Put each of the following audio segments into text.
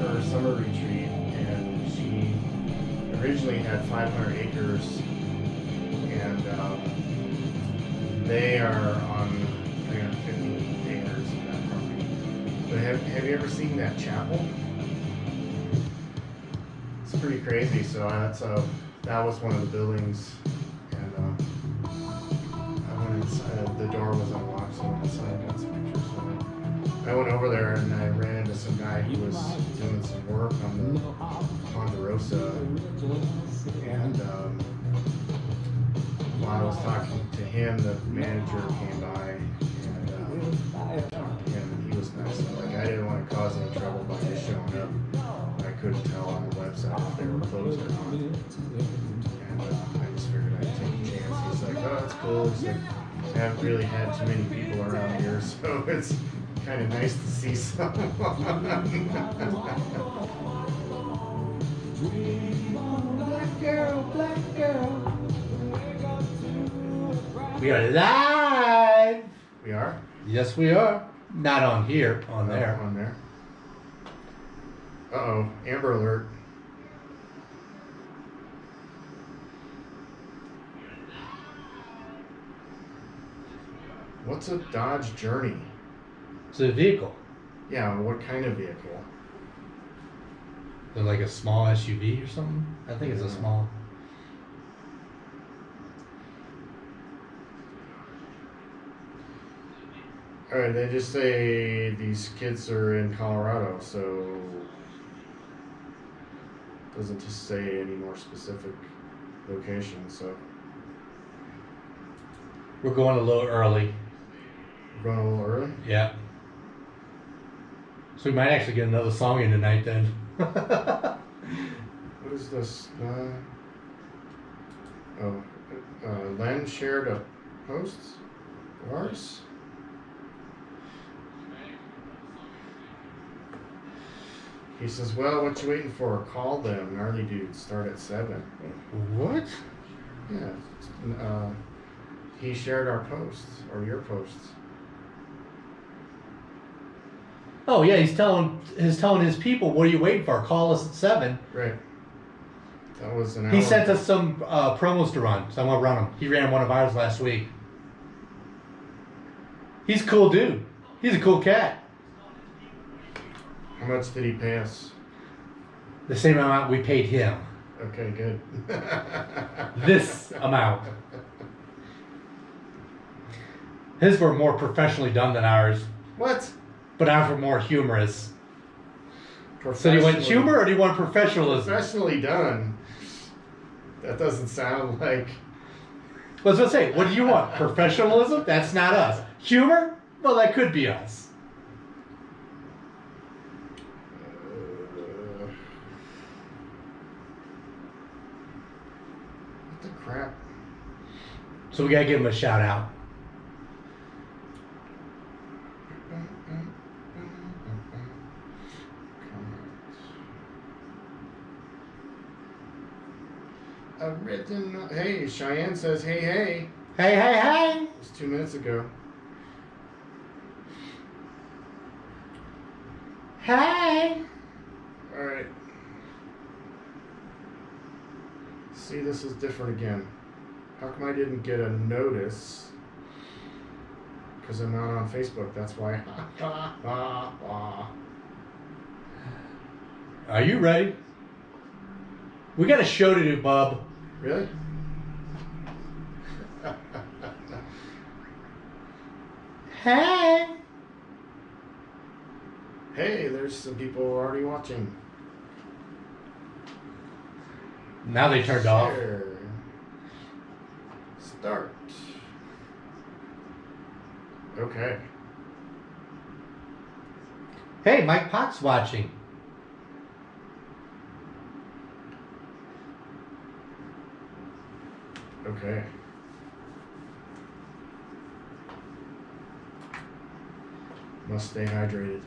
for her summer retreat, and she originally had 500 acres, and they are on 350 acres of that property. But have you ever seen that chapel? It's pretty crazy. So that was one of the buildings, and I went inside. The door was unlocked, so I went inside and got some pictures of it. I went over there and I ran into some guy who was doing some work on the Ponderosa, and while I was talking to him, the manager came by and talked to him, and he was nice. Like, I didn't want to cause any trouble by just showing up. I couldn't tell on the website if they were closed or not, and I just figured I'd take a chance. He's like, "Oh, that's cool." He's like, "I haven't really had too many people around here, so it's kind of nice to see someone." Black girl, black girl. We are live. We are? Yes, we are. Not on here, on there. On there. Uh-oh, Amber Alert. What's a Dodge Journey? It's a vehicle. Yeah, what kind of vehicle? Is it like a small SUV or something? I think it's a small. Alright, they just say these kids are in Colorado, so doesn't just say any more specific location, so We're going a little early. we're going a little early. Yeah. So we might actually get another song in tonight then. What is this? Len shared a post of ours. He says, "Well, what you waiting for? Call them. Gnarly Dudes start at 7." What? Yeah. He shared our posts, or your posts. Oh yeah, he's telling his people, what are you waiting for? Call us at 7. Right. That was an hour. He sent us some promos to run, so I'm gonna run them. He ran one of ours last week. He's a cool dude. He's a cool cat. How much did he pay us? The same amount we paid him. Okay, good. This amount. His were more professionally done than ours, What? but ours were more humorous. So do you want humor or do you want professionalism? Professionally done. That doesn't sound like... Let's just say, what do you want? Professionalism? That's not us. Humor? Well, that could be us. What the crap? So we gotta give him a shout out. Original. Hey, Cheyenne says, "Hey, hey." Hey, hey, hey! It was 2 minutes ago. Hey! Alright. See, this is different again. How come I didn't get a notice? Because I'm not on Facebook, that's why. Are you ready? We got a show to do, bub. Really? Hey! Hey, there's some people already watching. Now they turned off. Share. Start. Okay. Hey, Mike Pot's watching. Okay. Must stay hydrated.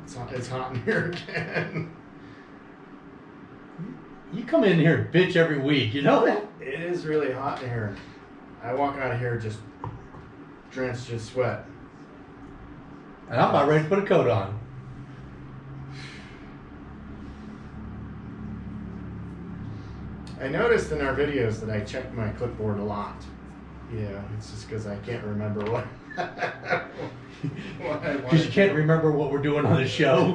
It's hot in here again. You come in here and bitch every week, you know that? It is really hot in here. I walk out of here just drenched in sweat. And I'm about ready to put a coat on. I noticed in our videos that I check my clipboard a lot. Yeah, it's just because I can't remember what. Because you can't remember what we're doing on the show.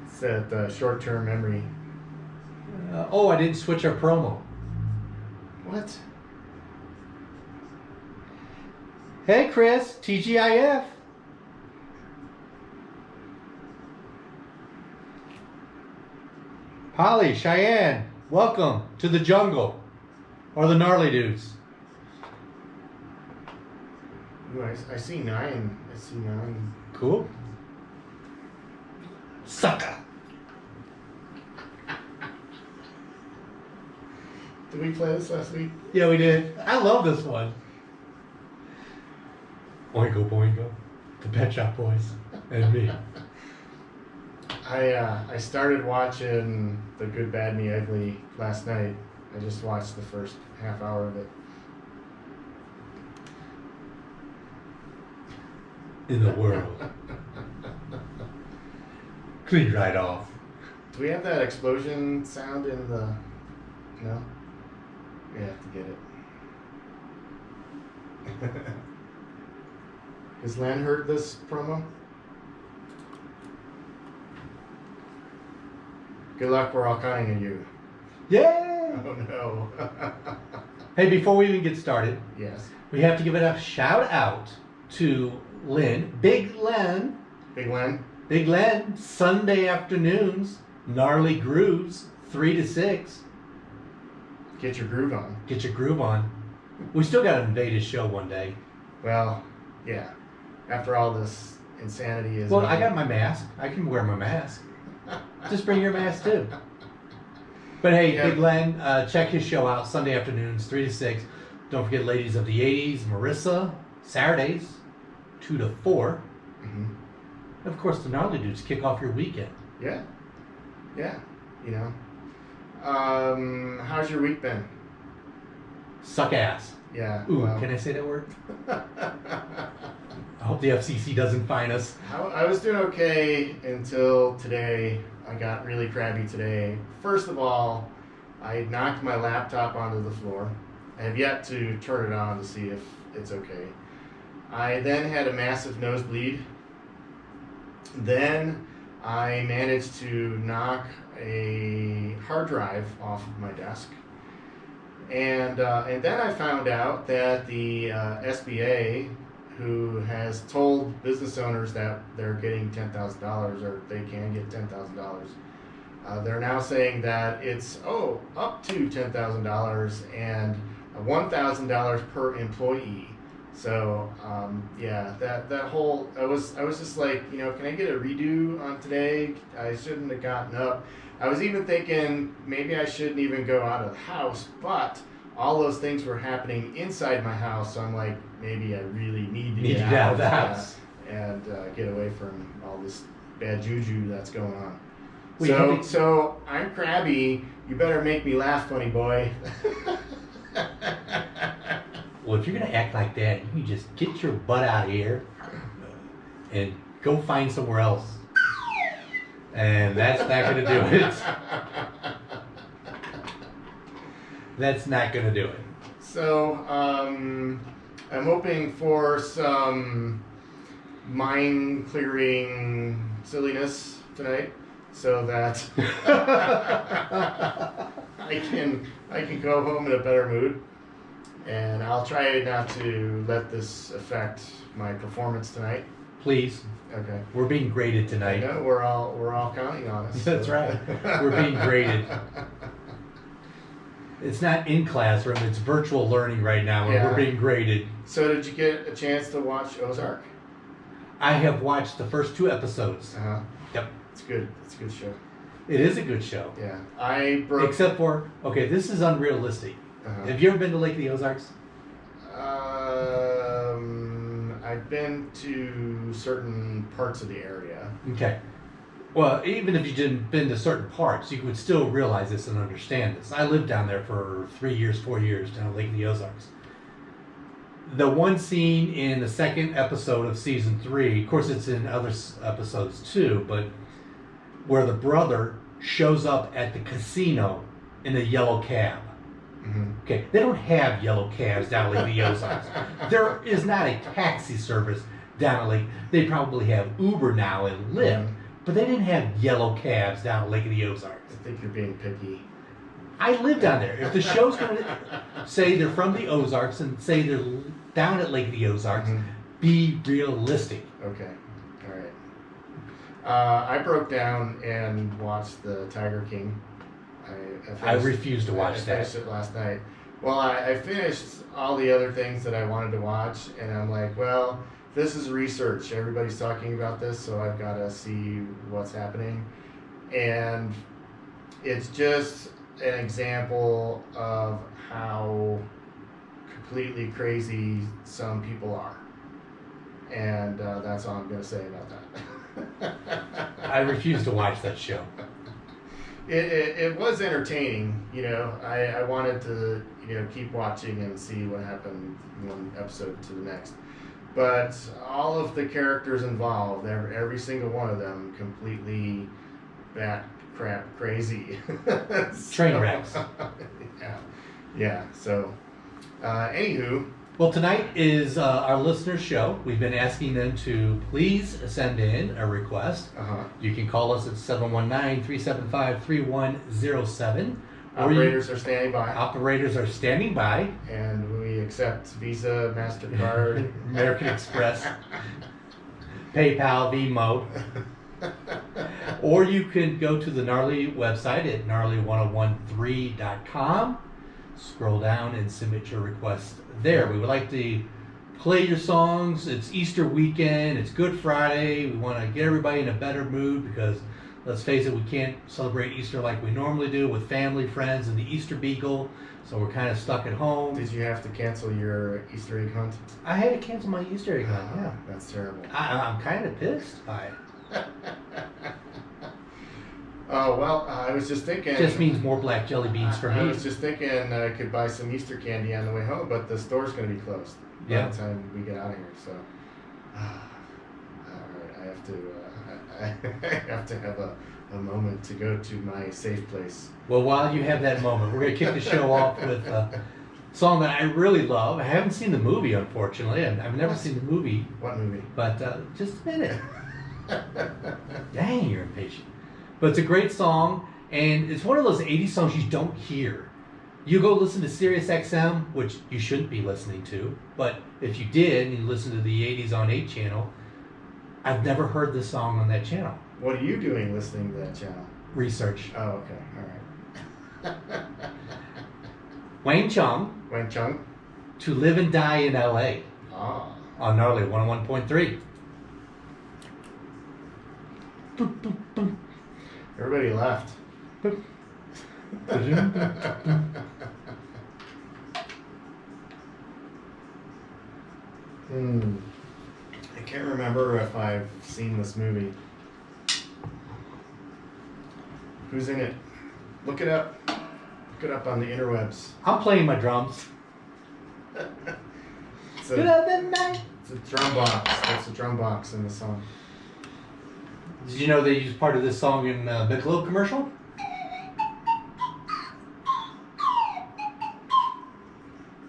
It's that short-term memory. I didn't switch our promo. What? Hey, Chris, TGIF. Holly, Cheyenne, welcome to the jungle. Or the Gnarly Dudes. Ooh, I see 9. I see 9. Cool. Sucker. Did we play this last week? Yeah, we did. I love this one. Boingo Boingo. The Pet Shop Boys. And me. I started watching The Good, Bad, and the Ugly last night. I just watched the first half hour of it. In the world. Clean right off. Do we have that explosion sound in the... No? We have to get it. Has Len heard this promo? Good luck, we're all counting on you. Yeah! Oh no. Hey, before we even get started, Yes. we have to give it a shout out to Lynn, Big Len. Big Len? Big Len, Sunday afternoons, Gnarly Grooves, 3 to 6. Get your groove on. Get your groove on. We still got to invade his show one day. Well, yeah. After all this insanity is... Well, I got my mask. I can wear my mask. Just bring your mask too. But hey, Yeah. Big Len, check his show out Sunday afternoons, 3 to 6. Don't forget Ladies of the 80s, Marissa, Saturdays, 2 to 4. Mm-hmm. And of course, the Gnarly Dudes kick off your weekend. Yeah. Yeah. You know. How's your week been? Suck ass. Yeah. Ooh, well. can I say that word? I hope the FCC doesn't fine us. I was doing okay until today. I got really crabby today. First of all, I knocked my laptop onto the floor. I have yet to turn it on to see if it's okay. I then had a massive nosebleed. Then I managed to knock a hard drive off of my desk. And then I found out that the SBA, who has told business owners that they're getting $10,000 or they can get $10,000, they're now saying that it's up to $10,000 and $1,000 per employee. So yeah, that whole I was just like, can I get a redo on today? I shouldn't have gotten up. I was even thinking maybe I shouldn't even go out of the house, but all those things were happening inside my house, so I'm like, maybe I really need to get out of the house and get away from all this bad juju that's going on. Well, So I'm crabby. You better make me laugh, funny boy. Well, if you're going to act like that, you can just get your butt out of here and go find somewhere else. And that's not going to do it. That's not going to do it. So, I'm hoping for some mind-clearing silliness tonight, so that I can go home in a better mood. And I'll try not to let this affect my performance tonight. Please. Okay. We're being graded tonight. I know, we're all counting on us. That's right. We're being graded. It's not in classroom, it's virtual learning right now, and Yeah. we're being graded. So did you get a chance to watch Ozark? I have watched the first 2 episodes. Uh-huh. Yep. It's good. It's a good show. It is a good show. Yeah. I broke... Except for, okay, this is unrealistic. Uh-huh. Have you ever been to Lake of the Ozarks? I've been to certain parts of the area. Okay. Well, even if you didn't been to certain parts, you would still realize this and understand this. I lived down there for 3 years, 4 years, down at Lake of the Ozarks. The one scene in the second episode of season 3, of course it's in other episodes too, but where the brother shows up at the casino in a yellow cab. Mm-hmm. Okay, they don't have yellow cabs down at Lake of the Ozarks. There is not a taxi service down at Lake. They probably have Uber now and Lyft, but they didn't have yellow cabs down at Lake of the Ozarks. I think you're being picky. I live down there. If the show's going to say they're from the Ozarks and say they're down at Lake of the Ozarks, be realistic. Okay, all right. I broke down and watched the Tiger King. I refuse to watch that. I finished it last night. Well, I finished all the other things that I wanted to watch, and I'm like, well, this is research. Everybody's talking about this, so I've got to see what's happening. And it's just an example of how completely crazy some people are. And that's all I'm going to say about that. I refuse to watch that show. It was entertaining, you know. I wanted to, you know, keep watching and see what happened one episode to the next. But all of the characters involved, every single one of them, completely bat crap crazy. Train wrecks. Yeah. So, anywho. Well, tonight is our listener show. We've been asking them to please send in a request. You can call us at 719-375-3107. Operators are standing by. Operators are standing by. And we accept Visa, MasterCard, American Express, PayPal, Venmo. Or you can go to the Gnarly website at gnarly1013.com. Scroll down and submit your request there. We would like to play your songs. It's Easter weekend. It's Good Friday. We want to get everybody in a better mood because, let's face it, we can't celebrate Easter like we normally do with family, friends, and the Easter Beagle. So we're kind of stuck at home. Did you have to cancel your Easter egg hunt? I had to cancel my Easter egg hunt, yeah. That's terrible. I'm kind of pissed by it. Oh, well, I was just thinking... It just means more black jelly beans for me. I was just thinking I could buy some Easter candy on the way home, but the store's going to be closed by the time we get out of here, so... I have to have a moment to go to my safe place. Well, while you have that moment, we're going to kick the show off with a song that I really love. I haven't seen the movie, unfortunately, and I've never seen the movie. What movie? But just a minute. Dang, you're impatient. But it's a great song, and it's one of those 80s songs you don't hear. You go listen to Sirius XM, which you shouldn't be listening to, but if you did and you listen to the 80s on 8 channel, I've never heard this song on that channel. What are you doing listening to that channel? Research. Oh, okay. All right. Wayne Chung. To Live and Die in L.A. On Gnarly 101.3. Everybody left. I can't remember if I've seen this movie. Who's in it? Look it up. Look it up on the interwebs. I'm playing my drums. It's a drum box. That's a drum box in the song. Did you know they used part of this song in a Michelob commercial?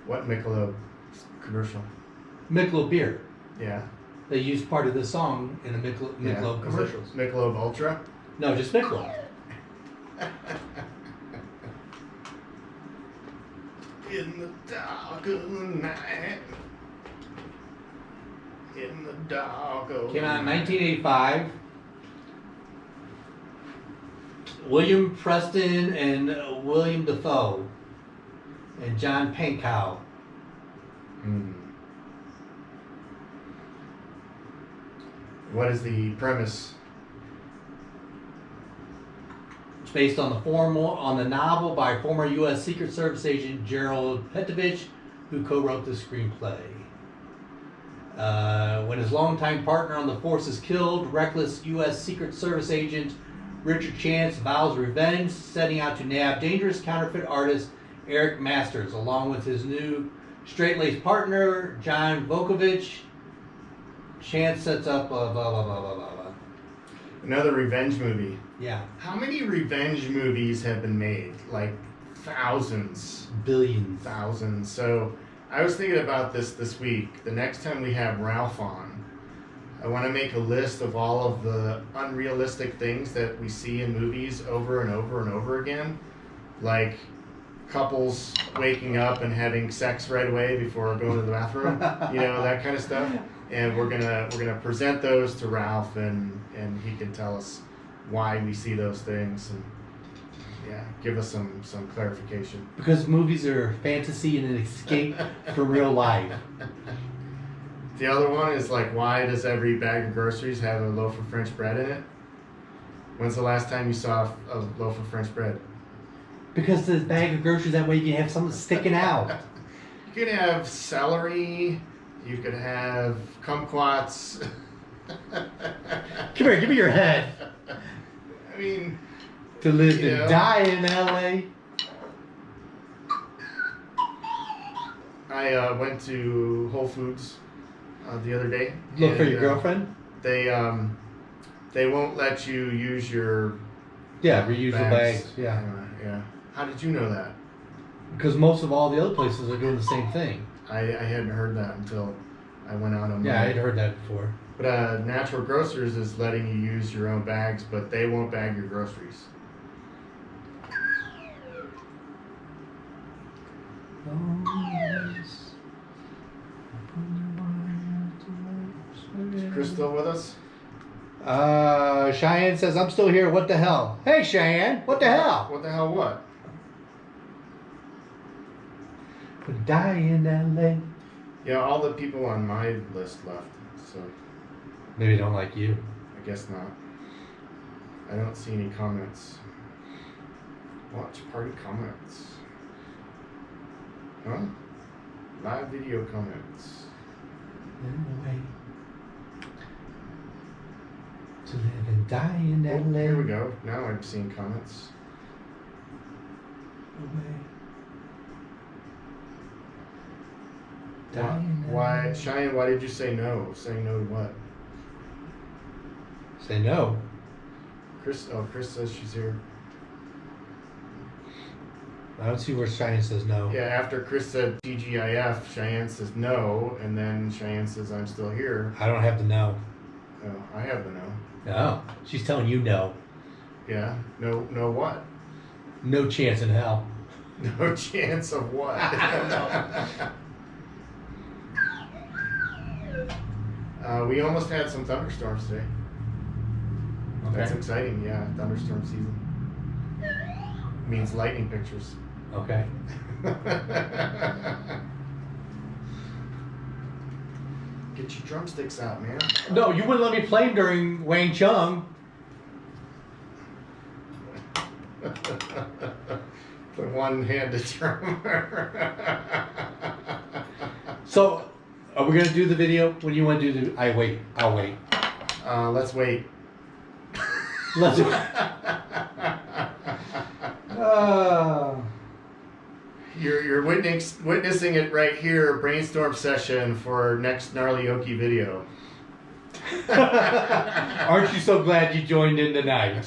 What Michelob commercial? Michelob beer. Yeah. They used part of this song in the Michelob commercials. Michelob Ultra? No, just Michelob. In the dark of the night. In the dark of Came out in 1985. William Preston and William Dafoe and John Pankow. What is the premise? It's based on the novel by former U.S. Secret Service agent Gerald Petovich, who co-wrote the screenplay. When his longtime partner on the force is killed, reckless U.S. Secret Service agent Richard Chance vows revenge, setting out to nab dangerous counterfeit artist Eric Masters, along with his new straight-laced partner, John Vukovich. Chance sets up blah, blah, blah, blah, blah, blah. Another revenge movie. Yeah. How many revenge movies have been made? Like thousands. Billions. Thousands. So I was thinking about this week. The next time we have Ralph on, I want to make a list of all of the unrealistic things that we see in movies over and over and over again. Like couples waking up and having sex right away before going to the bathroom. That kind of stuff. And we're gonna present those to Ralph, and he can tell us why we see those things, and give us some clarification. Because movies are fantasy and an escape from real life. The other one is like, why does every bag of groceries have a loaf of French bread in it? When's the last time you saw a loaf of French bread? Because the bag of groceries, that way you can have something sticking out. You could have celery. You could have kumquats. Come here, give me your head. I mean, to live and die in LA. I went to Whole Foods the other day. Look for your girlfriend? They won't let you use your reusable bags. Yeah. How did you know that? Because most of all the other places are doing the same thing. I hadn't heard that until I went out on. Yeah, I had heard that before. But Natural Grocers is letting you use your own bags, but they won't bag your groceries. Is Chris still with us? Cheyenne says, I'm still here. What the hell? Hey, Cheyenne. What the hell? What the hell what? Die in LA. Yeah, all the people on my list left, so. Maybe they don't like you. I guess not. I don't see any comments. Watch party comments. Huh? Live video comments. Anyway. To live and die in LA. Here we go. Now I'm seeing comments. Why, Cheyenne, why did you say no? Saying no to what? Say no. Chris says she's here. I don't see where Cheyenne says no. Yeah, after Chris said TGIF, Cheyenne says no, and then Cheyenne says I'm still here. I don't have the no. Oh, I have the no. No. She's telling you no. Yeah. No what? No chance in hell. No chance of what? We almost had some thunderstorms today. Okay. That's exciting, yeah. Thunderstorm season. Means lightning pictures. Okay. Get your drumsticks out, man. No, you wouldn't let me play them during Wang Chung. The one-handed drummer. So, are we gonna do the video? When you want to do the? I'll wait. Let's wait. Let's. You're witnessing it right here. Brainstorm session for next Gnarly Okie video. Aren't you so glad you joined in tonight?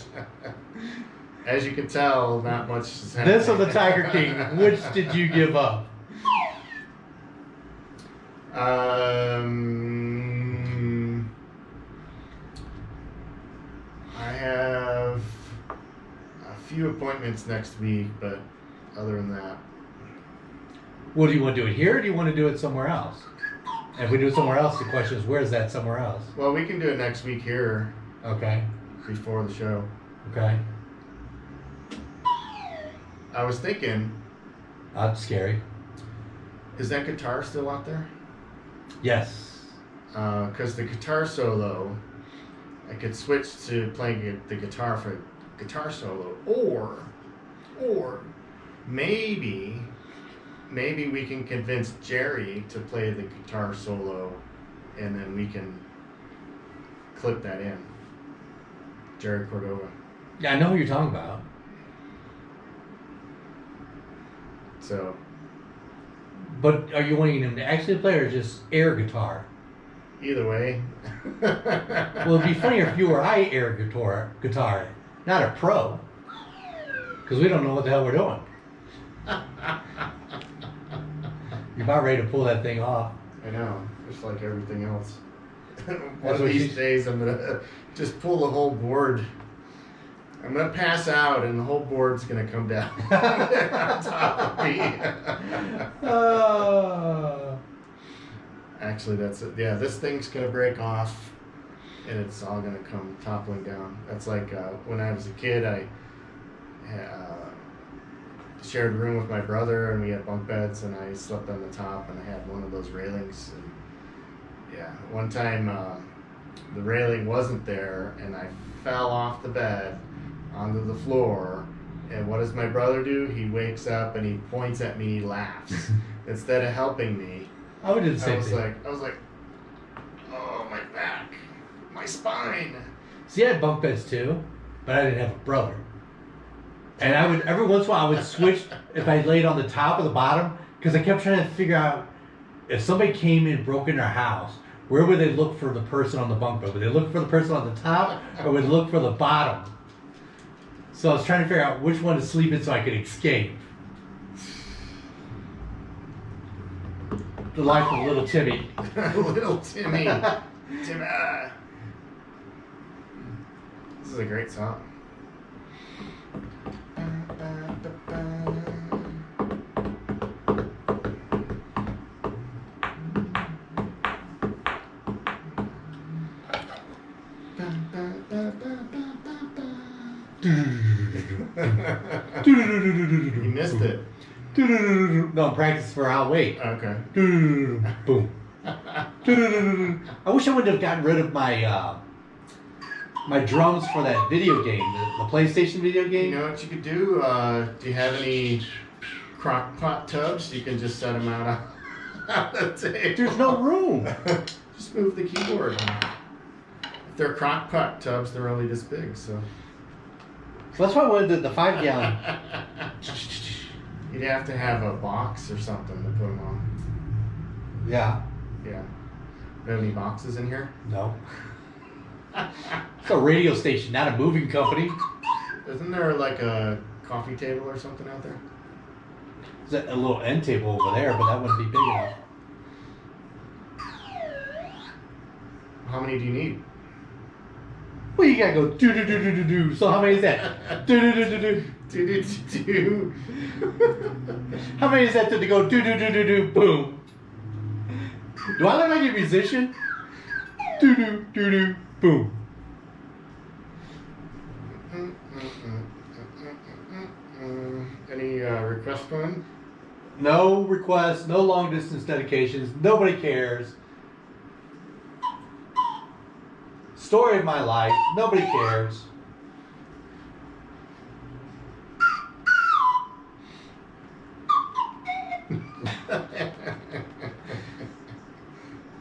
As you can tell, not much is happening. This or the Tiger King? Which did you give up? I have a few appointments next week, but other than that. Well, do you want to do it here or do you want to do it somewhere else? And if we do it somewhere else, the question is, where is that somewhere else? Well, we can do it next week here. Okay. Before the show. Okay. I was thinking. That's scary. Is that guitar still out there? Yes. Because the guitar solo, I could switch to playing the guitar for guitar solo, or maybe we can convince Jerry to play the guitar solo, and then we can clip that in. Jerry Cordova. Yeah, I know who you're talking about. So. But are you wanting him to actually play or just air guitar? Either way. Well, it'd be funnier if you or I air guitar, not a pro. Because we don't know what the hell we're doing. You're about ready to pull that thing off. I know, just like everything else. One of these days I'm going to just pull the whole board. I'm going to pass out and the whole board's going to come down on top of me. Actually, that's it. Yeah, this thing's going to break off and it's all going to come toppling down. That's like when I was a kid, I shared a room with my brother and we had bunk beds and I slept on the top and I had one of those railings. And yeah, one time the railing wasn't there and I fell off the bed onto the floor, and what does my brother do? He wakes up and he points at me, he laughs. Instead of helping me, I would do the same thing. I was like, oh, my back, my spine. See, I had bunk beds too, but I didn't have a brother. And I would, every once in a while, I would switch if I laid on the top or the bottom, because I kept trying to figure out if somebody came in and broke in our house, where would they look for the person on the bunk bed? Would they look for the person on the top, or would they look for the bottom? So I was trying to figure out which one to sleep in so I could escape. The life of little Timmy. Little Timmy. Timmy. This is a great song. You missed it. No, I'm practicing for I'll wait. Okay. Boom. I wish I would have gotten rid of my my drums for that video game, the PlayStation video game. You know what you could do? Do you have any crock pot tubs? You can just set them out on the table. There's no room. Just move the keyboard. If they're crock pot tubs, they're only this big, so. So that's why I wanted the 5-gallon. You'd have to have a box or something to put them on. Yeah. Yeah. Do you have any boxes in here? No. It's a radio station, not a moving company. Isn't there like a coffee table or something out there? There's a little end table over there, but that wouldn't be big enough. How many do you need? Well, you gotta go do. So how many is that? Do. Do. How many is that to go do? Boom. Do I look like a musician? Do. Boom. Any requests going? No requests, no long distance dedications. Nobody cares. Story of my life. Nobody cares.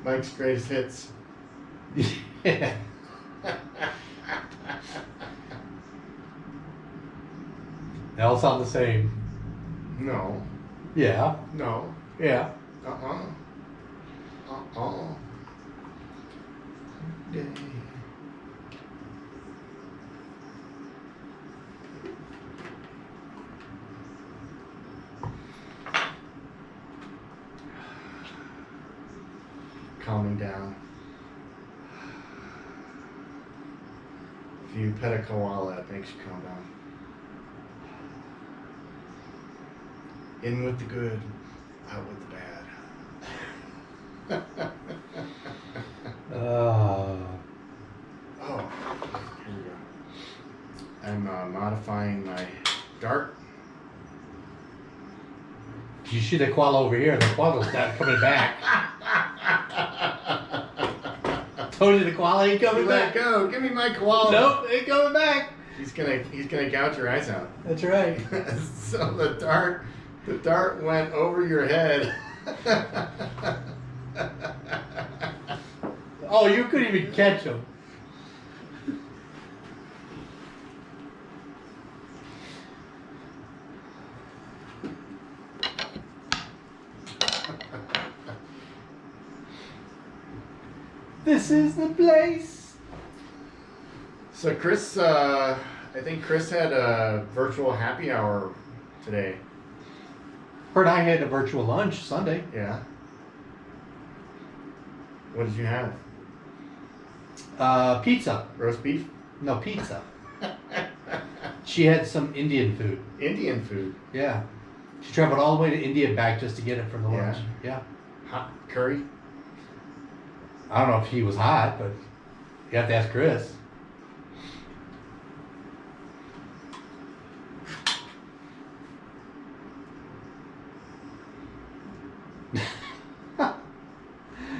Mike's greatest hits. Yeah. They all sound the same. No. Yeah. No. Yeah. Day. Calming down. If you pet a koala, it makes you calm down. In with the good, out with the bad. Oh, here we go. I'm modifying my dart. You shoot a koala over here, and the koala's not coming back. Told you the koala ain't coming back. Let go. Give me my koala. Nope, ain't coming back. He's gonna gouge your eyes out. That's right. So the dart went over your head. Oh, you couldn't even catch him. This is the place. So Chris, I think Chris had a virtual happy hour today. Heard I had a virtual lunch Sunday. Yeah. What did you have? Pizza. Roast beef? No, pizza. She had some Indian food. Indian food? Yeah. She traveled all the way to India and back just to get it for the lunch. Yeah. Hot curry? I don't know if he was hot, but you have to ask Chris.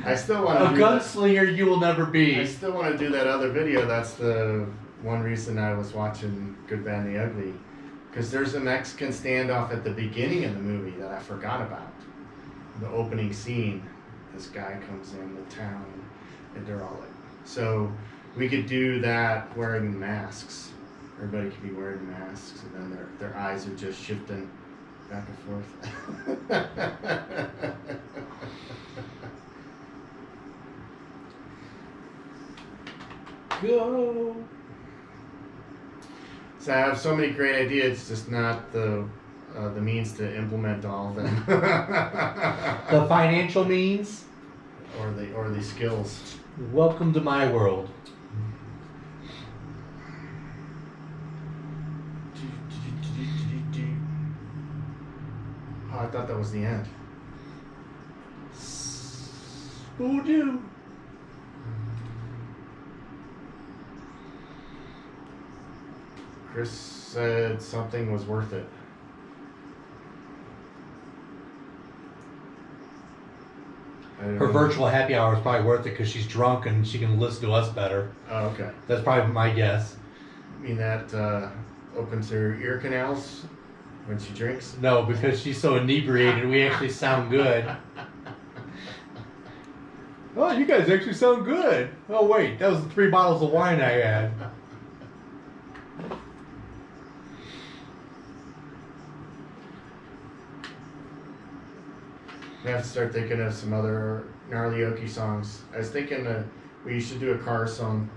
I still want to A gunslinger you will never I be. still want to do that other video. That's the one reason I was watching Good, Bad, and the Ugly. Because there's a Mexican standoff at the beginning of the movie that I forgot about. The opening scene. This guy comes in the town and they're all like... So we could do that wearing masks. Everybody could be wearing masks and then their eyes are just shifting back and forth. Go. So I have so many great ideas, it's just not the means to implement all of them. The financial means. or the skills. Welcome to my world. Oh, I thought that was the end. Who do? Chris said something was worth it. Her virtual happy hour is probably worth it because she's drunk and she can listen to us better. Oh, okay. That's probably my guess. You mean that opens her ear canals when she drinks? No, because she's so inebriated, we actually sound good. Oh, you guys actually sound good. Oh, wait, that was the 3 bottles of wine I had. We have to start thinking of some other gnarly okie songs. I was thinking we should do a car song.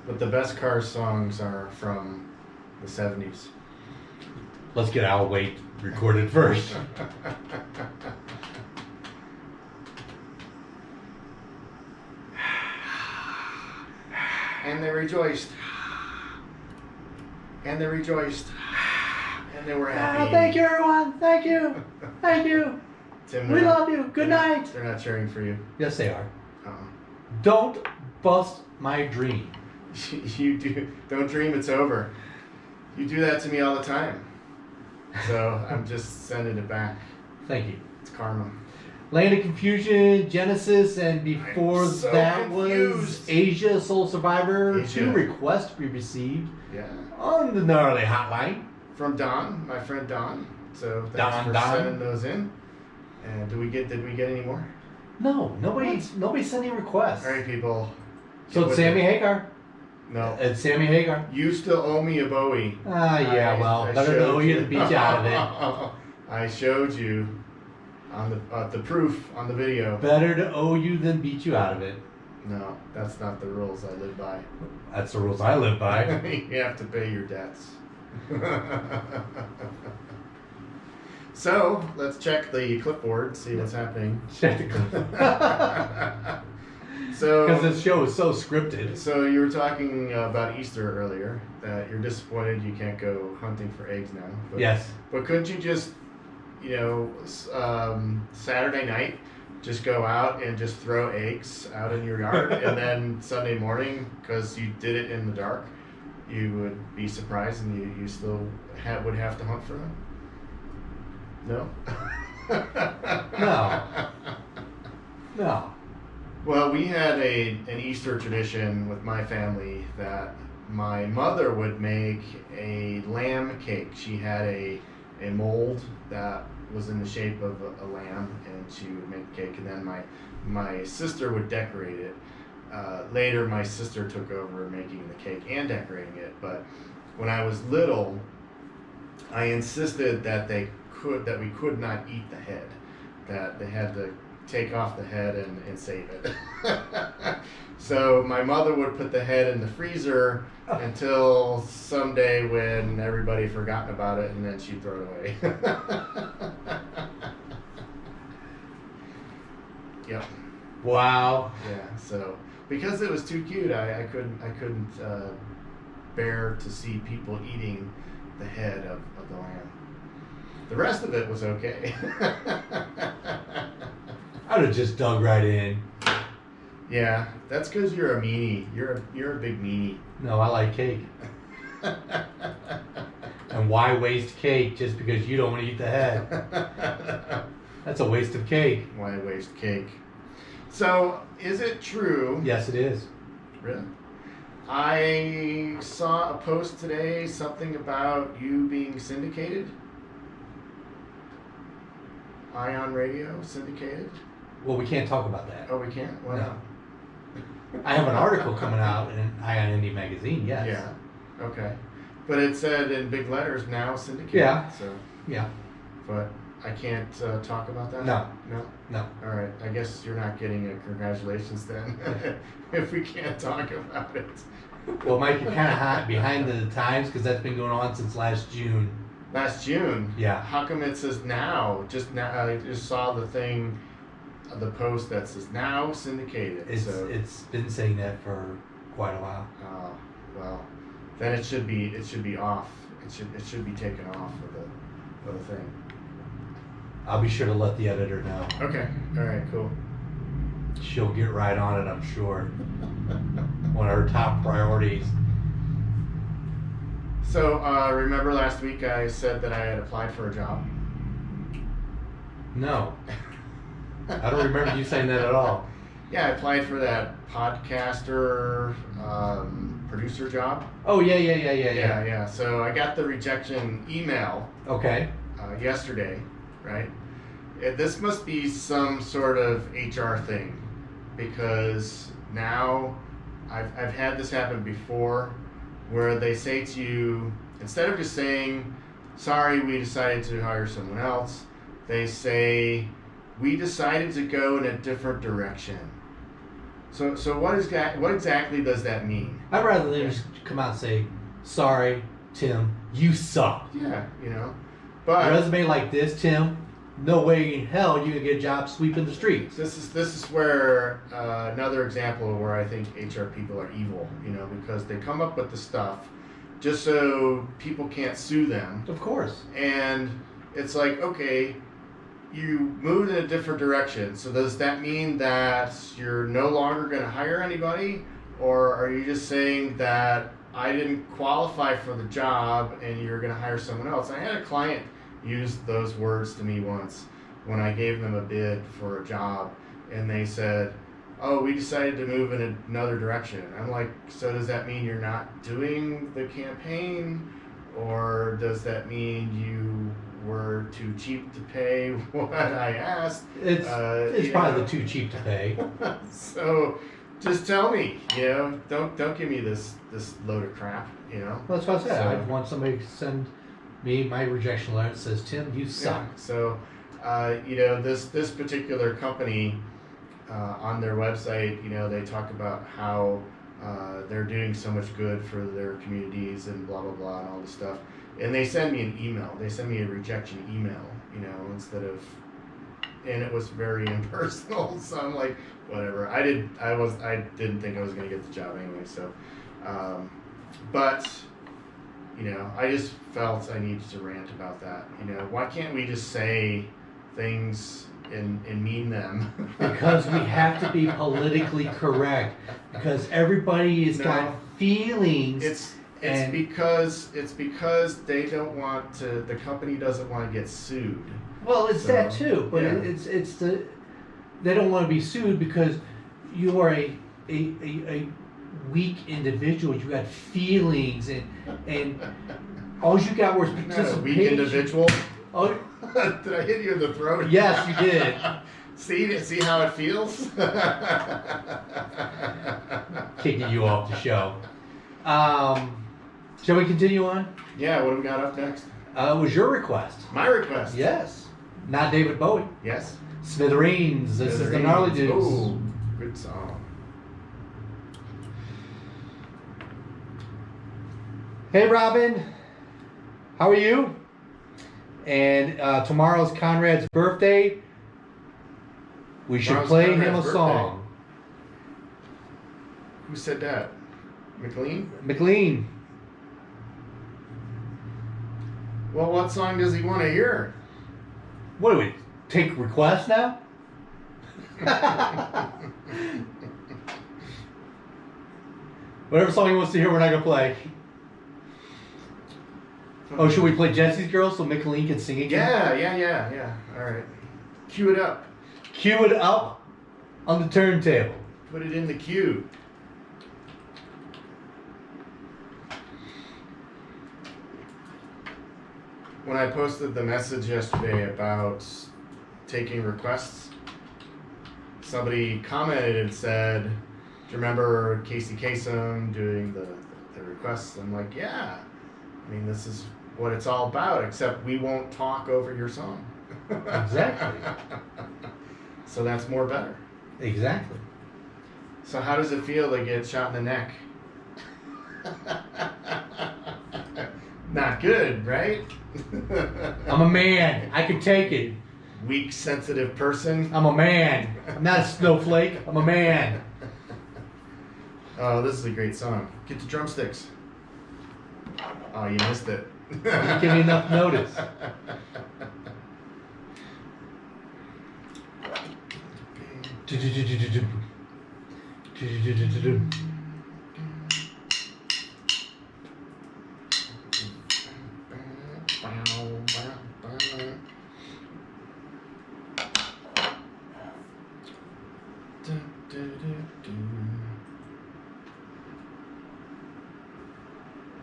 But the best car songs are from the 70s. Let's get Al Wait recorded first. And they rejoiced. And they rejoiced. And they were happy. Thank you, everyone. Thank you. Thank you. Tim, We love you. Good night. They're not cheering for you. Yes, they are. Uh-uh. Don't bust my dream. You do. Don't dream it's over. You do that to me all the time. So I'm just sending it back. Thank you. It's karma. Land of Confusion, Genesis, and before I'm so that was confused. Asia Soul Survivor. Asia. 2 requests we received Yeah. on the Gnarly Hotline. From Don, my friend Don. So thanks for sending those in. And did we get any more? No, nobody sent any requests. All right, people. So it's Sammy Hagar. No. It's Sammy Hagar. You still owe me a Bowie. Yeah, well, better to owe you than beat you out of it. I showed you on the proof on the video. Better to owe you than beat you out of it. No, that's not the rules I live by. That's the rules I live by. You have to pay your debts. So let's check the clipboard, see what's happening. Check the clip. So Because this show is so scripted. So you were talking about Easter earlier, that you're disappointed you can't go hunting for eggs now. But, Yes. But couldn't you just, Saturday night, just go out and just throw eggs out in your yard, and then Sunday morning, because you did it in the dark, you would be surprised and you still would have to hunt for them? No? No. No. Well, we had an Easter tradition with my family that my mother would make a lamb cake. She had a mold that was in the shape of a lamb, and she would make the cake, and then my sister would decorate it. Later, my sister took over making the cake and decorating it, but when I was little, I insisted that we could not eat the head, that they had to take off the head and save it. So my mother would put the head in the freezer until someday when everybody forgotten about it, and then she'd throw it away. Yep. Wow. Yeah. So because it was too cute, I couldn't bear to see people eating the head of the lamb. The rest of it was okay. I would have just dug right in. Yeah, that's because you're a meanie. You're a big meanie. No, I like cake. And why waste cake just because you don't want to eat the head? That's a waste of cake. Why waste cake? So, is it true? Yes, it is. Really? I saw a post today, something about you being syndicated. Ion Radio syndicated. Well, we can't talk about that. Oh, we can't. Why No. not? I have an article coming out in Ion Indie magazine. Yes. Yeah. Okay. But it said in big letters now syndicated. Yeah. So. Yeah. But I can't talk about that. No. No. No. All right. I guess you're not getting a congratulations then, if we can't talk about it. Well, Mike, you're kind of hot behind the times because that's been going on since last June. Last June. Yeah. How come it says now? Just now, I just saw the thing, the post that says now syndicated. It's been saying that for quite a while. Well, then it should be off. It should be taken off of the thing. I'll be sure to let the editor know. Okay. All right. Cool. She'll get right on it, I'm sure. One of her top priorities. So, remember last week I said that I had applied for a job? No. I don't remember you saying that at all. Yeah, I applied for that podcaster producer job. Oh, yeah. Yeah. So I got the rejection email Okay. yesterday, right? This must be some sort of HR thing, because now I've had this happen before, where they say to you, instead of just saying, sorry, we decided to hire someone else, they say, we decided to go in a different direction. So what exactly does that mean? I'd rather than just come out and say, sorry, Tim, you suck. Yeah, A but resume like this, Tim, no way in hell you can get a job sweeping the streets. this is where another example where I think HR people are evil, because they come up with the stuff just so people can't sue them. Of course. And it's like, okay, you moved in a different direction. So does that mean that you're no longer going to hire anybody? Or are you just saying that I didn't qualify for the job and you're going to hire someone else? I had a client use those words to me once when I gave them a bid for a job, and they said, oh, we decided to move in another direction. I'm like, so does that mean you're not doing the campaign? Or does that mean you were too cheap to pay what I asked? It's probably the too cheap to pay. So just tell me, don't give me this load of crap, Well, that's what I said. So, I want somebody to send me my rejection letter that says, Tim, you suck. yeah. So, this particular company, on their website, they talk about how they're doing so much good for their communities and blah, blah, blah, and all this stuff. And they send me an email. They send me a rejection email, instead of, and it was very impersonal. So I'm like, whatever. I didn't think I was going to get the job anyway. So, but, I just felt I needed to rant about that. Why can't we just say things and mean them? Because we have to be politically correct. Because everybody has got feelings. It's because they don't want to. The company doesn't want to get sued. Well, it's that too, but yeah. it's they don't want to be sued because you are a weak individual. You got feelings and all you got was participation. A weak individual. Oh, did I hit you in the throat? yes, you did. See how it feels? Kicking you off the show. Shall we continue on? Yeah, what do we got up next? It was your request. My request. Yes. Not David Bowie. Yes. Smithereens. This is the Gnarly Dudes. Oh, good song. Hey, Robin. How are you? And tomorrow's Conrad's birthday. We should play him a song. Who said that? McLean? McLean. Well, what song does he want to hear? What do we take requests now? Whatever song he wants to hear, we're not gonna play. Oh, should we play Jesse's Girl so McLean can sing again? Yeah. All right. Cue it up. Cue it up on the turntable. Put it in the queue. When I posted the message yesterday about taking requests, somebody commented and said, "Do you remember Casey Kasem doing the requests?" I'm like, "Yeah. I mean, this is what it's all about, except we won't talk over your song." Exactly. So that's more better. Exactly. So how does it feel to get shot in the neck? Not good, right? I'm a man. I can take it. Weak, sensitive person. I'm a man. I'm not a snowflake. I'm a man. Oh, this is a great song. Get the drumsticks. Oh, you missed it. You didn't give me enough notice. I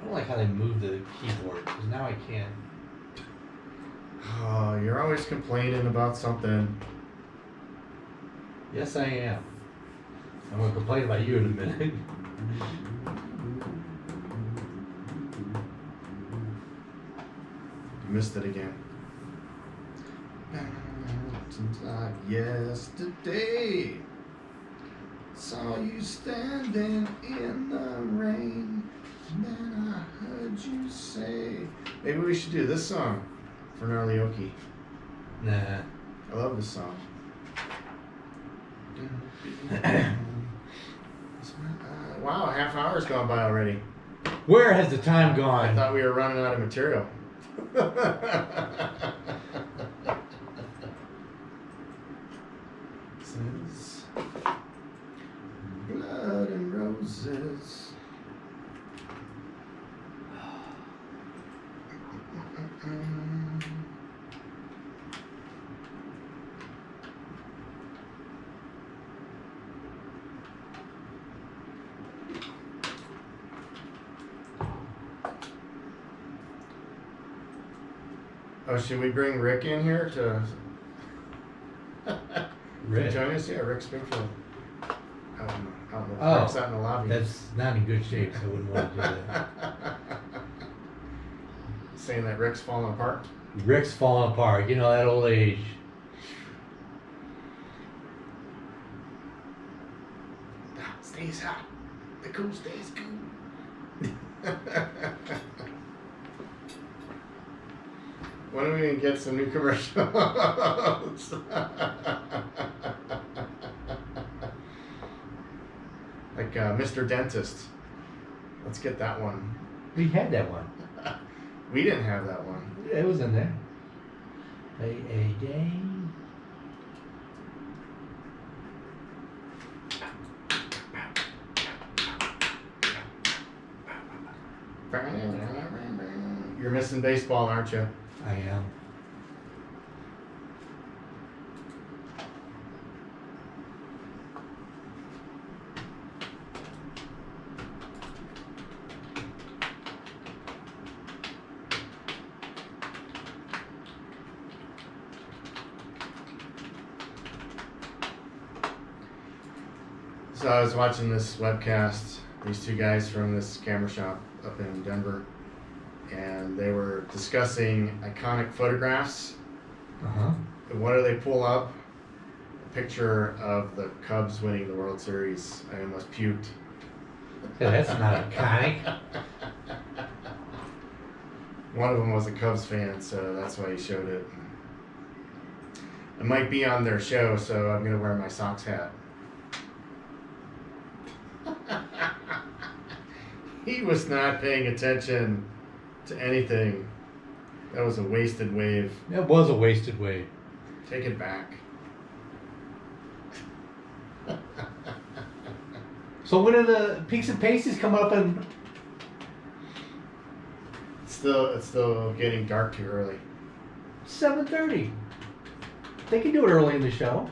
don't like how they move the keyboard, because now I can't. Oh, you're always complaining about something. Yes, I am. I'm going to complain about you in a minute. You missed it again. Mountains like yesterday, saw you standing in the rain, and then I heard you say, maybe we should do this song for Gnarly Okie. Nah. I love this song. Wow, a half hour's gone by already. Where has the time I gone? thought we were running out of material. Says blood and roses. Oh, should we bring Rick in here to Rick? join us? Yeah, Rick Springfield. Rick's out in the lobby. That's not in good shape, so I wouldn't want to do that. Saying that Rick's falling apart. Rick's falling apart. You know, that old age. The hot stays hot. The cool stays cool. When are we going to get some new commercials? Like Mr. Dentist. Let's get that one. We had that one. We didn't have that one. It was in there. Play a game. You're missing baseball, aren't you? I am. So I was watching this webcast, these two guys from this camera shop, up in Denver, and they were discussing iconic photographs. Uh-huh. And what do they pull up? A picture of the Cubs winning the World Series. I almost puked. Yeah, that's not iconic. One of them was a Cubs fan, so that's why he showed it. It might be on their show, so I'm going to wear my Sox hat. He was not paying attention to anything. That was a wasted wave. That was a wasted wave. Take it back. So when are the Peaks and Pasties coming up and... It's still getting dark too early. 7:30. They can do it early in the show.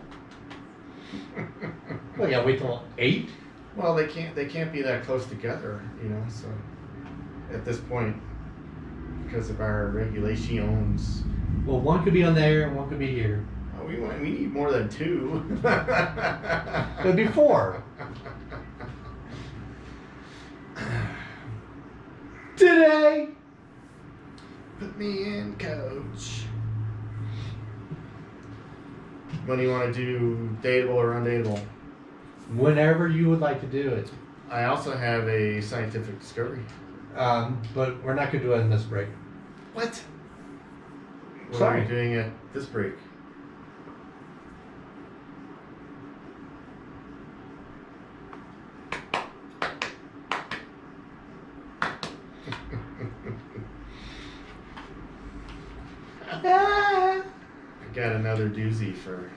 Well, yeah, wait till 8. Well, they can't be that close together, you know. So at this point, because of our regulations, Well, one could be on there and one could be here. we need more than 2. It'd be 4. Today. Put me in, coach. When do you want to do dateable or undateable? Whenever you would like to do it. I also have a scientific discovery. But we're not going to do it in this break. What? What Sorry. are we doing at this break? I got another doozy for...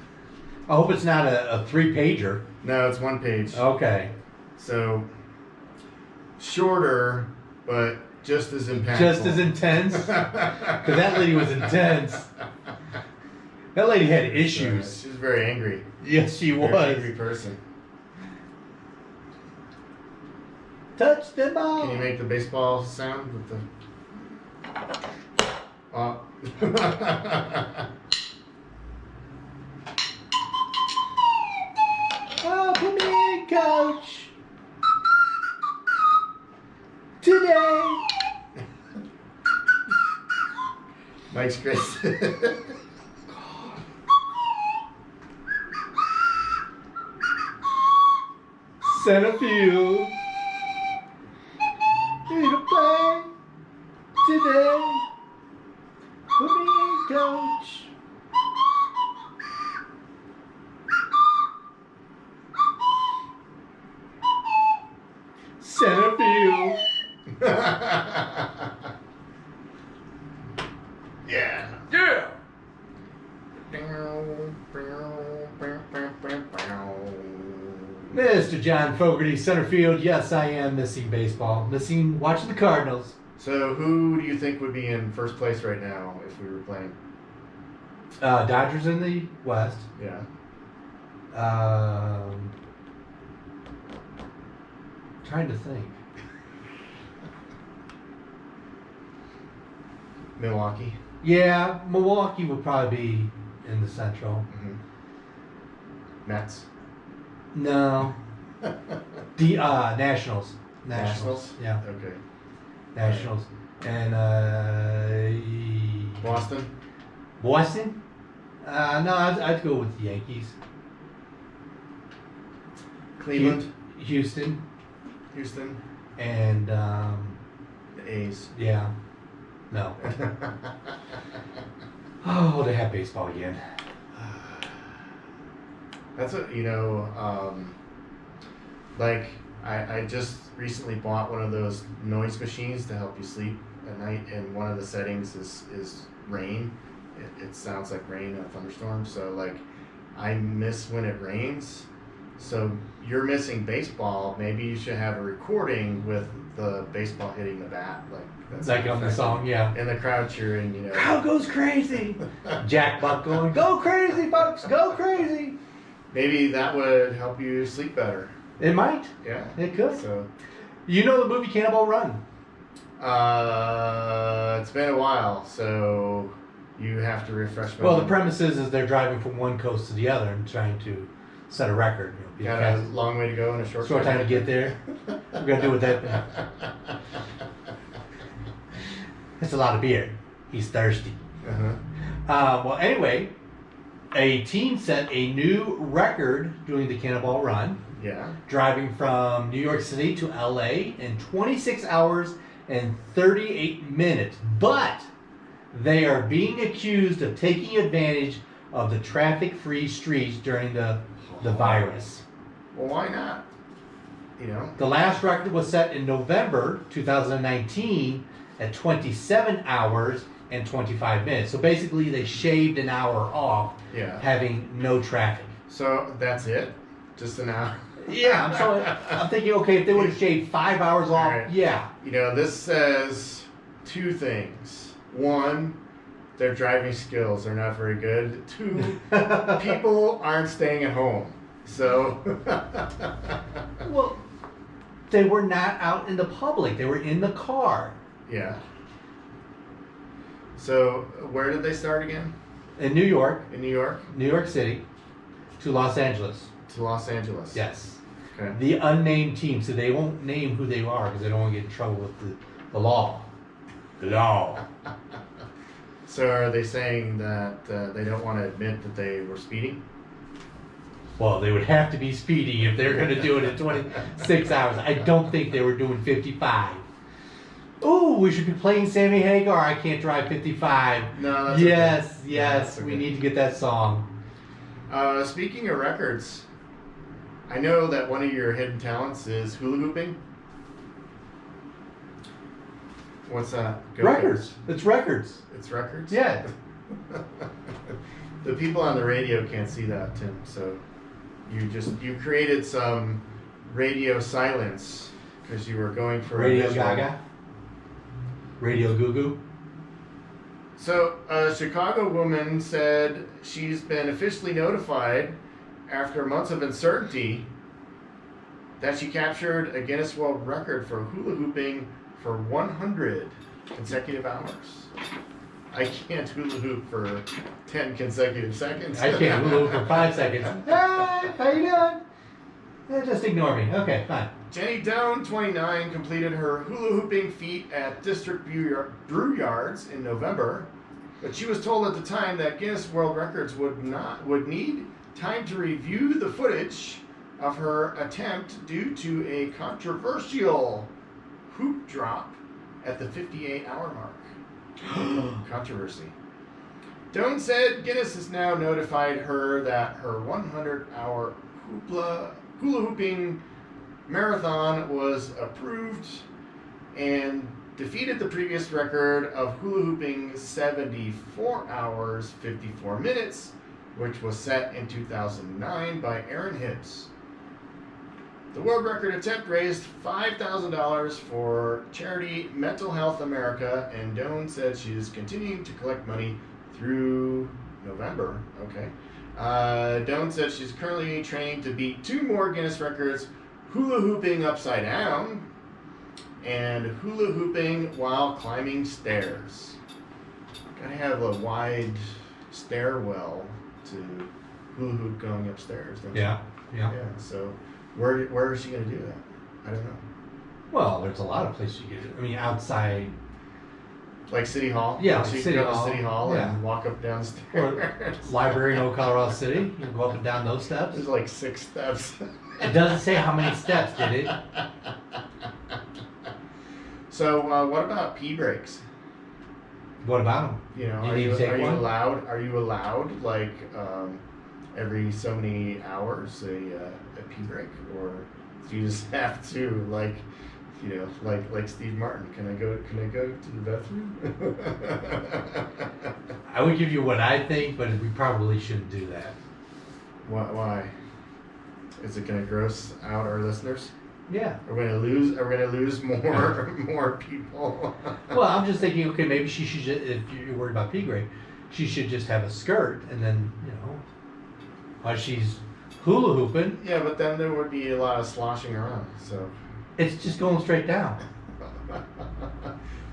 I hope it's not a 3-pager. No, it's 1 page. Okay. So, shorter, but just as impactful. Just as intense? Because that lady was intense. That lady had issues. She was very angry. Yes, she Very was. angry person. Touch the ball. Can you make the baseball sound with the... Oh. Oh, put me in, coach. Today. Mike's crazy. Center field. Need to play today. Put me in, coach. Center field. Yeah. Yeah. Mr. John Fogerty, center field. Yes, I am missing baseball. Missing watching the Cardinals. So, who do you think would be in first place right now if we were playing? Dodgers in the West. Yeah. Trying to think. Milwaukee. Yeah, Milwaukee would probably be in the Central. Mm-hmm. Mets. No. The Nationals. Nationals? Yeah, Okay. Nationals. And Boston. Boston? No, I'd go with the Yankees. Cleveland. Houston. Houston. And The A's. yeah. No. Oh, they have baseball again. That's what, like, I just recently bought one of those noise machines to help you sleep at night, and one of the settings is rain. It sounds like rain in a thunderstorm, so, like, I miss when it rains. So you're missing baseball. Maybe you should have a recording with the baseball hitting the bat, that's Like on the song, yeah. and the crowd cheering. Crowd goes crazy. Jack Buck going, go crazy, Bucks, go crazy. Maybe that would help you sleep better. It might. Yeah. It could. So, You know the movie Cannonball Run? it's been a while, so you have to refresh my Well, the memory. premise is they're driving from one coast to the other and trying to set a record. Be Got a long way to go in a short time to get there. We're gonna do with that. It's a lot of beer. He's thirsty. Uh-huh. Well, anyway, a teen set a new record doing the Cannonball Run, Yeah. driving from New York City to LA in 26 hours and 38 minutes. But they are being accused of taking advantage of the traffic-free streets during the virus. Well, why not? You know? The last record was set in November 2019 at 27 hours and 25 minutes. So basically, they shaved an hour off, Yeah. having no traffic. So that's it? Just an hour? Yeah, I'm thinking, okay, if they would have shaved 5 hours off, Right. yeah. You know, this says two things. One, their driving skills are not very good. Two, people aren't staying at home. So, Well, they were not out in the public. They were in the car. yeah. So, where did they start again? In New York, In New York New York City, to Los Angeles. to Los Angeles. Yes. Okay. The unnamed team, so they won't name who they are because they don't want to get in trouble with the law. The law. So, are they saying that they don't want to admit that they were speeding? Well, they would have to be speeding if they're going to do it in 26 hours. I don't think they were doing 55. Ooh, we should be playing Sammy Hagar. I can't drive 55. No, that's yes, okay. yes, That's we okay. need to get that song. Speaking of records, I know that one of your hidden talents is hula hooping. What's that? Go Records. It's records. ahead. It's records? Yeah. The people on the radio can't see that, Tim. So you created some radio silence because you were going for a Radio visual. Gaga. Radio Goo Goo. So, a Chicago woman said she's been officially notified after months of uncertainty that she captured a Guinness World Record for hula hooping for 100 consecutive hours. I can't hula hoop for 10 consecutive seconds. I can't hula hoop for 5 seconds. Hi, how you doing? Just ignore me. Okay, fine. Jenny Doan, 29, completed her hula hooping feat at District Brew Yards in November, but she was told at the time that Guinness World Records would need time to review the footage of her attempt due to a controversial hoop drop at the 58-hour mark. Controversy. Doan said Guinness has now notified her that her 100-hour hula hooping marathon was approved and defeated the previous record of hula hooping 74 hours 54 minutes, which was set in 2009 by Aaron Hibbs. The world record attempt raised $5,000 for charity Mental Health America, and Doan said she is continuing to collect money through November. Okay. Doan said she's currently training to beat 2 more Guinness records: hula hooping upside down and hula hooping while climbing stairs. Gotta have a wide stairwell to hula hoop going upstairs, don't you? Yeah. Yeah. So where is she gonna do that? I don't know. Well, there's a lot of places you can do it. I mean, outside. Like City Hall? Yeah, Like like she City can go to Hall. City Hall Yeah. and walk up downstairs. Library in Old Colorado City. You can go up and down those steps. There's like 6 steps. It doesn't say how many steps, did it? So what about pee breaks? What about them? You know, You are need you, to take are you one? allowed? Are you allowed like every so many hours a pee break, or do you just have to like, you know, like Steve Martin? Can I go to the bathroom? I would give you what I think, but we probably shouldn't do that. Why? Is it going to gross out our listeners? Yeah. Are we going to lose more people? Well, I'm just thinking, okay, maybe she should, if you're worried about pea grade, she should just have a skirt, and then, you know, while she's hula hooping, Yeah, but then there would be a lot of sloshing around. So. it's just going straight down. Well,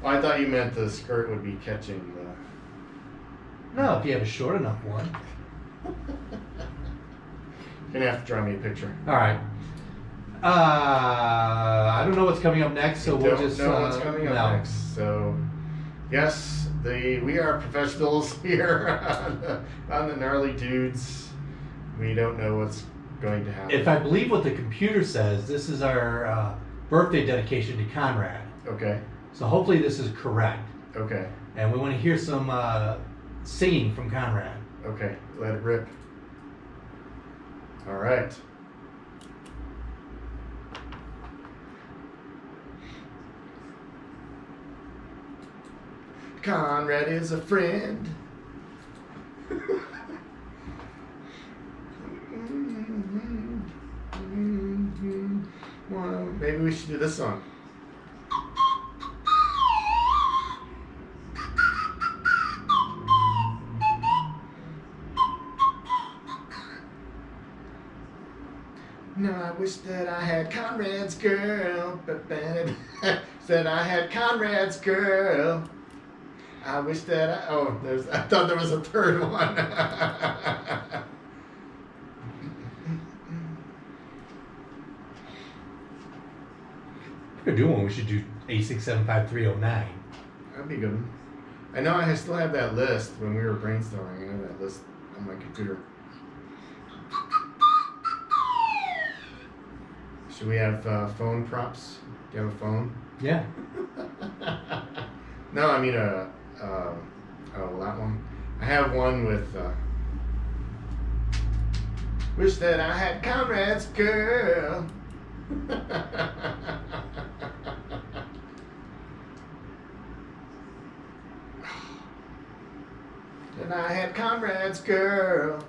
I thought you meant the skirt would be catching the. No, if you have a short enough one. You're gonna have to draw me a picture. All right. I don't know what's coming up next, so we'll Don't just know what's coming up no. next. So Yes, we are professionals here on the Gnarly Dudes. We don't know what's going to happen. If I believe what the computer says, this is our birthday dedication to Conrad. Okay. So hopefully this is correct. Okay. And we want to hear some singing from Conrad. Okay, let it rip. All right. Conrad is a friend. Well, maybe we should do this song. No, I wish that I had Conrad's girl. Said I had Conrad's girl. I wish that I thought there was a third one. If we're doing one, we should do 8675309. That'd be a good one. I know I still have that list when we were brainstorming. I have that list on my computer. Should we have phone props? Do you have a phone? Yeah. No, I mean that one. I have one with wish that I had Conrad's girl. And I had Conrad's girl.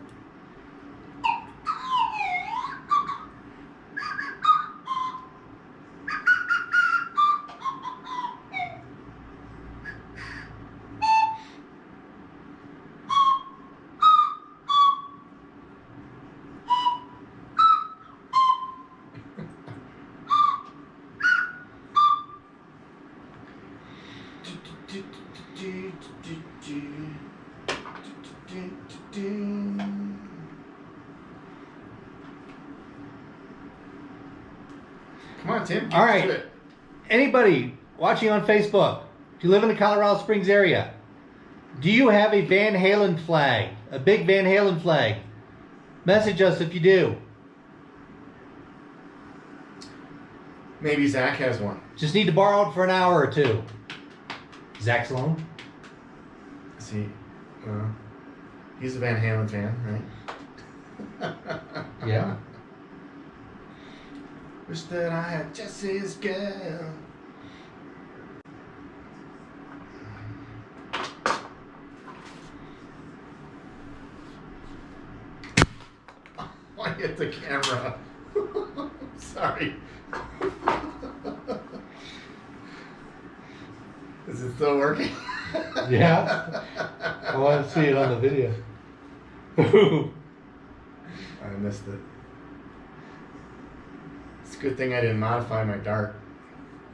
Come on, Tim. All right. Anybody watching on Facebook, if you live in the Colorado Springs area, do you have a Van Halen flag? A big Van Halen flag? Message us if you do. Maybe Zach has one. Just need to borrow it for an hour or two. Zach's alone? See, he's a Van Halen fan, right? Yeah. Wish that I had Jesse's girl. Oh, I hit the camera. Sorry. Is it still working? Yeah. I want to see it on the video. I missed it. It's a good thing I didn't modify my dart.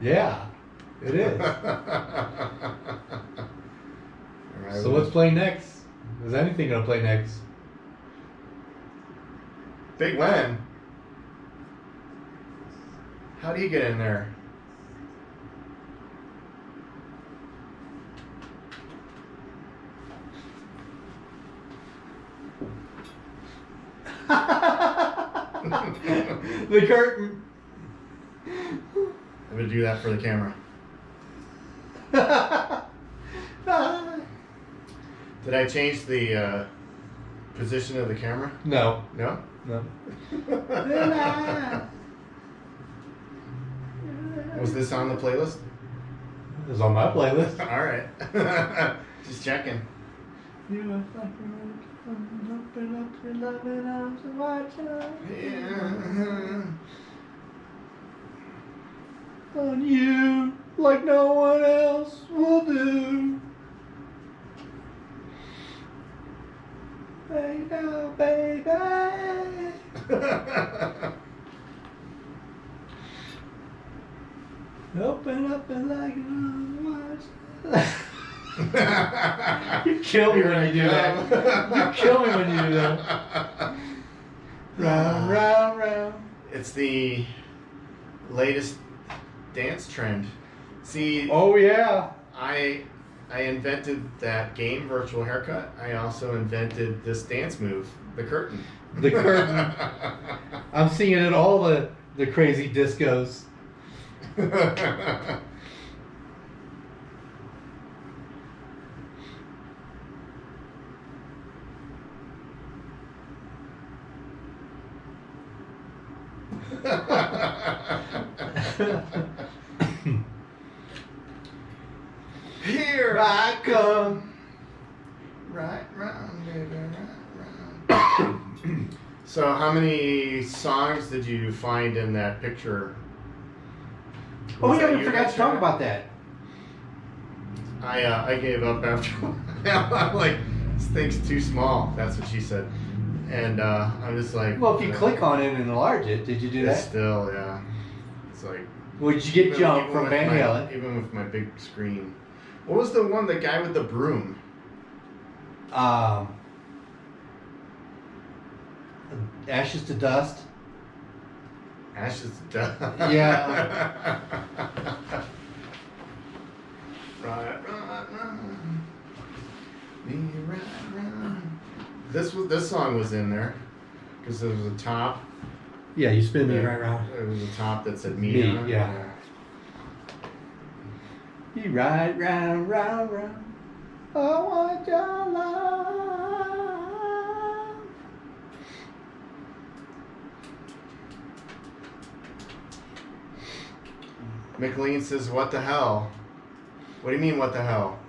Yeah, it is. Right, So what's playing next? Is anything going to play next? Big Len. How do you get in there? The curtain. I'm gonna do that for the camera. Did I change the position of the camera? No. No? No. Was this on the playlist? It was on my playlist. Alright. Just checking. You open up your loving arms and watch Yeah. on you like no one else will do. Baby, oh, baby. Open up and like watch. You kill me when you do that. You kill me when you do that. Round, round, round. It's the latest dance trend. See, Oh yeah. I I invented that game, Virtual Haircut. I also invented this dance move, the curtain. The curtain. I'm seeing it at all the crazy discos. Here I come. Right round, baby, right round. So how many songs did you find in that picture? Oh Was yeah, that we you forgot that to talk shot? about that. I gave up after a while. I'm like, this thing's too small. That's what she said. And I'm just like, Well, if you click on it and enlarge it, did you do it's that? still, yeah. It's like, Would you get jumped from with Van my- Halen? Even with my big screen. What was the one, the guy with the broom? Ashes to Dust. Ashes to Dust. Yeah. Right. This song was in there because there was a top. Yeah, you spin me right round. There was a top that said me. Me, on it. yeah. You ride round, round, round. I want your love. McLean says, "What the hell? What do you mean, what the hell?"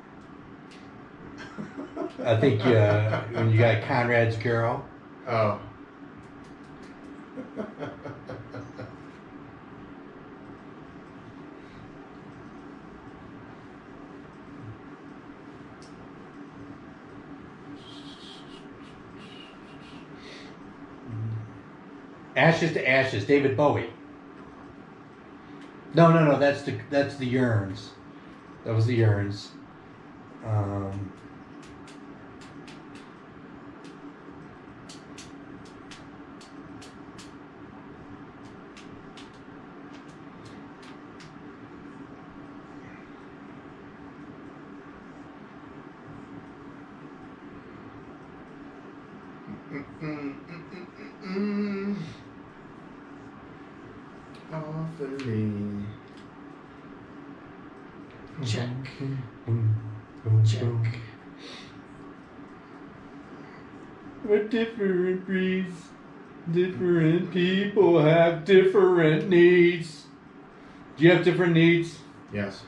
I think when you got Conrad's girl. Oh. Ashes to Ashes, David Bowie. No, that's the Yearns. That was the Yearns. Awfully. Check. Check. We're different breeds. Different people have different needs. Do you have different needs? Yes.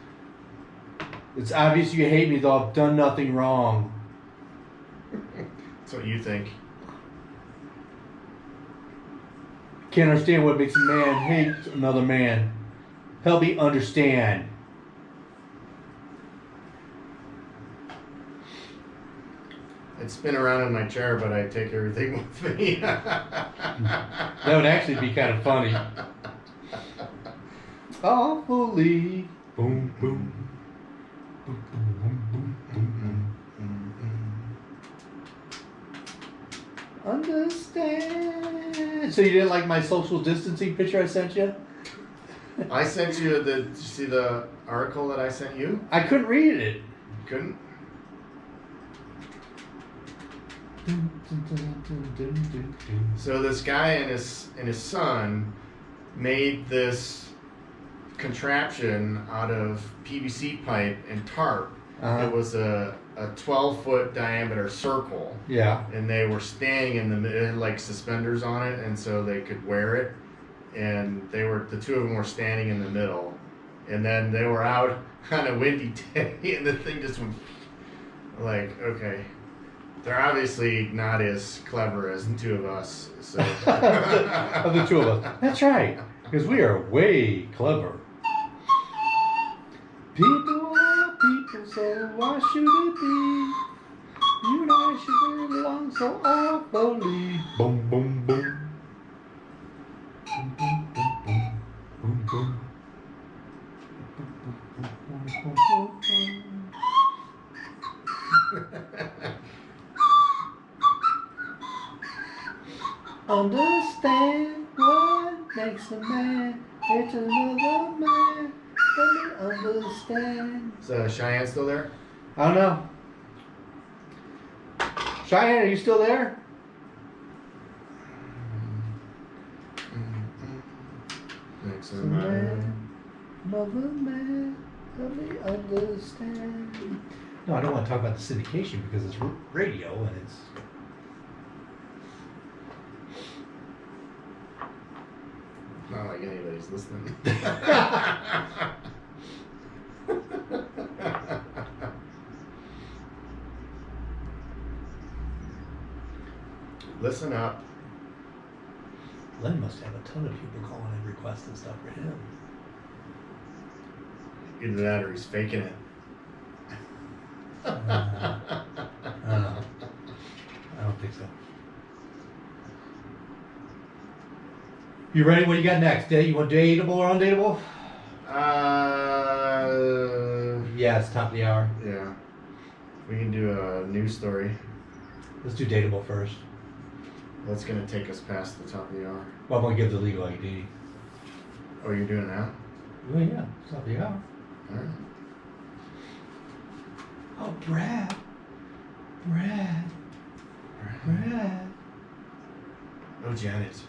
It's obvious you hate me, though I've done nothing wrong. That's what you think. Can't understand what makes a man hate another man. Help me understand. I'd spin around in my chair, but I'd take everything with me. That would actually be kind of funny. Awfully. Boom, boom. Boom, boom, boom, boom, boom. Understand. So you didn't like my social distancing picture I sent you? I sent you did you see the article that I sent you? I couldn't read it. You couldn't? So this guy and his son made this contraption out of PVC pipe and tarp. It was a 12-foot diameter circle. Yeah. And they were standing in the middle, it had like suspenders on it, and so they could wear it. And the two of them were standing in the middle. And then they were out on a windy day, and the thing just went like, okay. They're obviously not as clever as the two of us. So. Of the two of us. That's right. Because we are way clever. People are people, so why should it be? You and I should get along so awfully. Boom, boom, boom. Boom, boom, boom, boom. Boom, boom. Boom, boom, boom, boom. Understand what makes a man hate another man. Let me understand. Is Cheyenne still there? I don't know. Cheyenne, are you still there? Thanks, man. Mother man, let me understand. No, I don't want to talk about the syndication because it's radio and it's. Not like anybody's listening. Listen up. Len must have a ton of people calling and requesting stuff for him. Either that or he's faking it. I don't think so. You ready? What you got next? You want dateable or undateable? Yeah, it's top of the hour. Yeah. We can do a news story. Let's do dateable first. That's going to take us past the top of the hour. Well, I'm going to give the legal ID. Oh, you're doing it now? Oh, yeah. It's top of the hour. All right. Oh, Brad. Oh, Janet.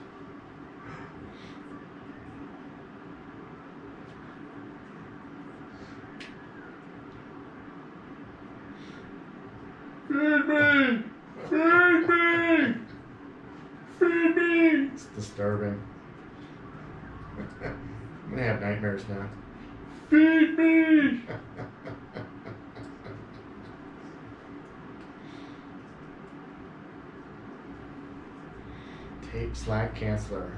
Feed me! Feed me! Feed me! It's disturbing. I'm gonna have nightmares now. Feed me! Tape Slack canceller.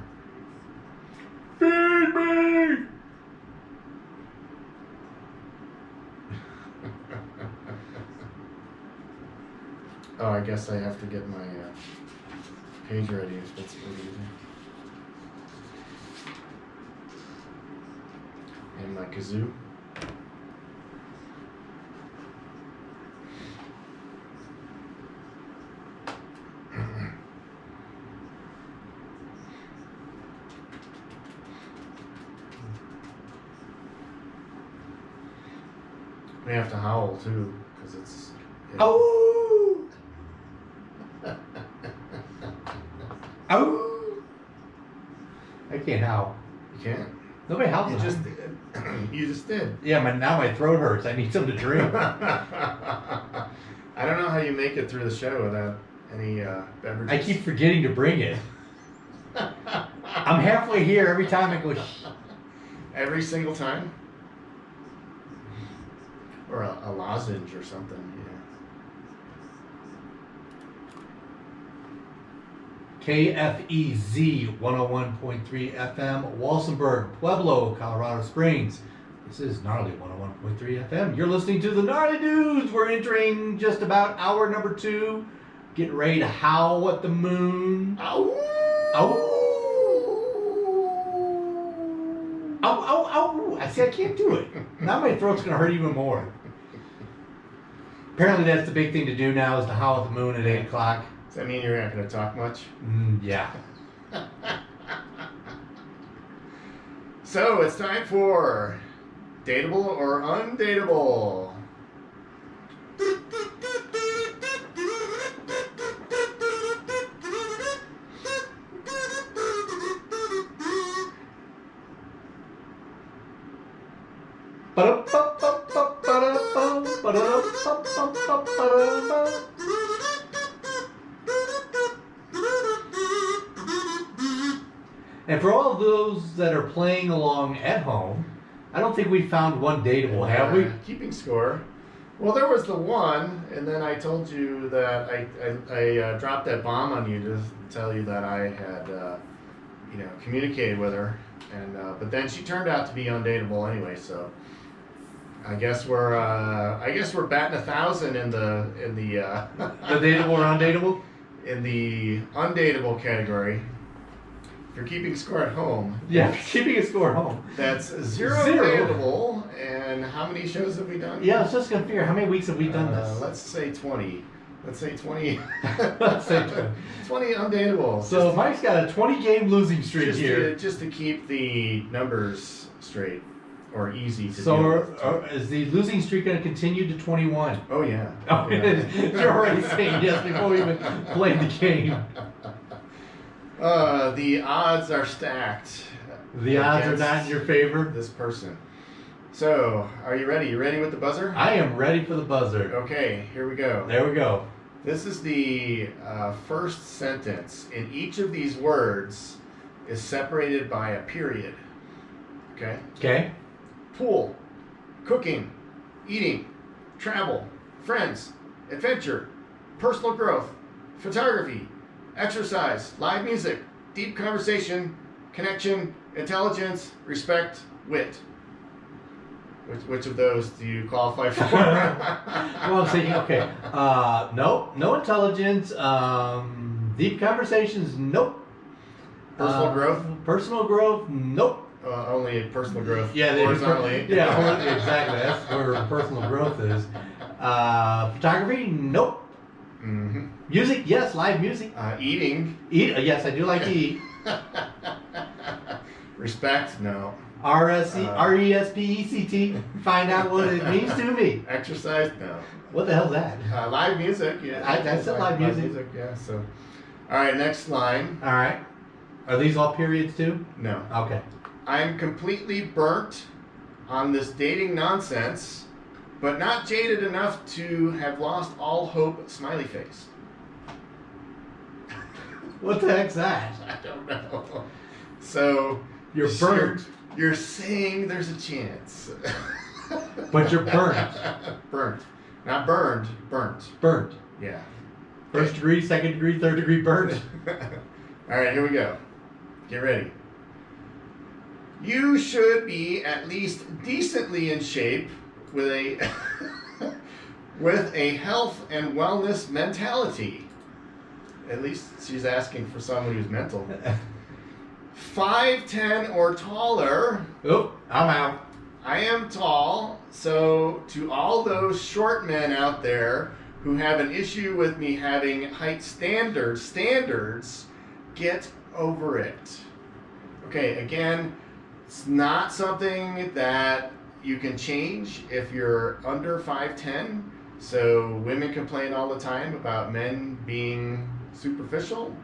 Feed me! Oh, I guess I have to get my page ready if that's what we're using. And my kazoo. We have to howl too, because it's. Oh! Oh! I can't howl. You can't. Nobody howls. You just did. You just did. Yeah, now my throat hurts. I need something to drink. I don't know how you make it through the show without any beverages. I keep forgetting to bring it. I'm halfway here every time I go. Every single time? Or a lozenge or something, KFEZ 101.3 FM, Walsenburg, Pueblo, Colorado Springs. This is Gnarly 101.3 FM. You're listening to the Gnarly Dudes. We're entering just about hour number 2. Getting ready to howl at the moon. Ow! Ow! Ow, ow, ow! I see, I can't do it. Now my throat's going to hurt even more. Apparently that's the big thing to do now is to howl at the moon at 8 o'clock. Does that mean you're not going to talk much? Yeah. So it's time for Dateable or Undateable. And for all of those that are playing along at home, I don't think we found one dateable, have we? Keeping score. Well, there was the one, and then I told you that I dropped that bomb on you to tell you that I had, communicated with her, and but then she turned out to be undateable anyway. So I guess we're batting 1,000 in the The dateable or undateable? in the undateable category. If you're keeping score at home, Yeah, keeping a score at home. that's zero dateable. And how many shows have we done? Yeah, I was just going to figure, how many weeks have we done this? Let's say 20. Let's say 20. Let's say 20. 20 undateable. So Mike's got a 20-game losing streak here. Just to keep the numbers straight. or easy to So deal with. is the losing streak going to continue to 21? Oh yeah. Oh, Yeah. you're already saying yes before we even played the game. The odds are stacked. The odds are against not in your favor. this person. So, are you ready? You ready with the buzzer? I am ready for the buzzer. Okay, here we go. There we go. This is the first sentence. In each of these words is separated by a period. Okay? Okay. Pool, cooking, eating, travel, friends, adventure, personal growth, photography, exercise, live music, deep conversation, connection, intelligence, respect, wit. Which of those do you qualify for? Well, I'm thinking, okay, no intelligence, deep conversations, nope. Personal growth? Personal growth, nope. Only personal growth. Yeah, horizontally. Yeah, exactly. That's where personal growth is. Photography, nope. Mm-hmm. Music, yes, live music. Eating. Yes, I do like to eat. Respect, no. RESPECT. Find out what it means to me. Exercise, no. What the hell's that? Live music, yeah. I said live music. Yeah. So, all right, next line. All right. Are these all periods too? No. Okay. I'm completely burnt on this dating nonsense, but not jaded enough to have lost all hope. Smiley face. What the heck's that? I don't know. So You're burnt. You're saying there's a chance. But you're burnt. Burnt. Not burned, burnt. Burnt. Yeah. First degree, second degree, third degree burnt. All right, here we go. Get ready. You should be at least decently in shape with a with a health and wellness mentality. At least she's asking for someone who's mental. 5'10" or taller. Oh, I'm out. I am tall, so to all those short men out there who have an issue with me having height standards, get over it. Okay, again, it's not something that you can change if you're under 5'10". So women complain all the time about men being superficial.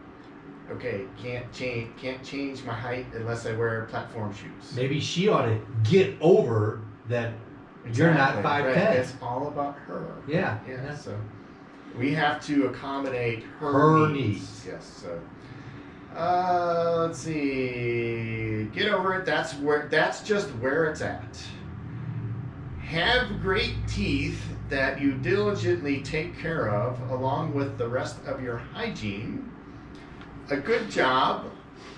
Okay, can't change my height unless I wear platform shoes. Maybe she ought to get over that. You're not 5'10". Right. It's all about her. Yeah. Yeah. So we have to accommodate her needs. Yes. So let's see. Get over it. That's just where it's at. Have great teeth that you diligently take care of, along with the rest of your hygiene. A good job.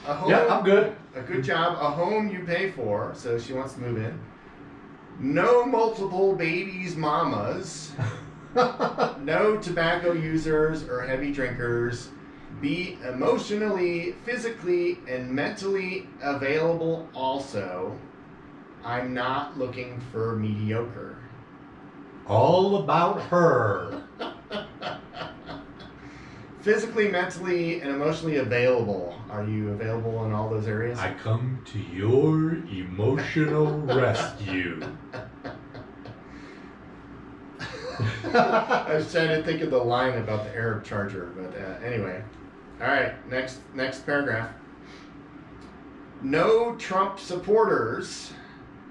A home. Yeah, I'm good. A good job. A home you pay for. So she wants to move in. No multiple babies, mamas. No tobacco users or heavy drinkers. Be emotionally, physically, and mentally available also. I'm not looking for mediocre. All about her. Physically, mentally, and emotionally available. Are you available in all those areas? I come to your emotional rescue. I was trying to think of the line about the Arab charger, but anyway. All right, next paragraph. No Trump supporters,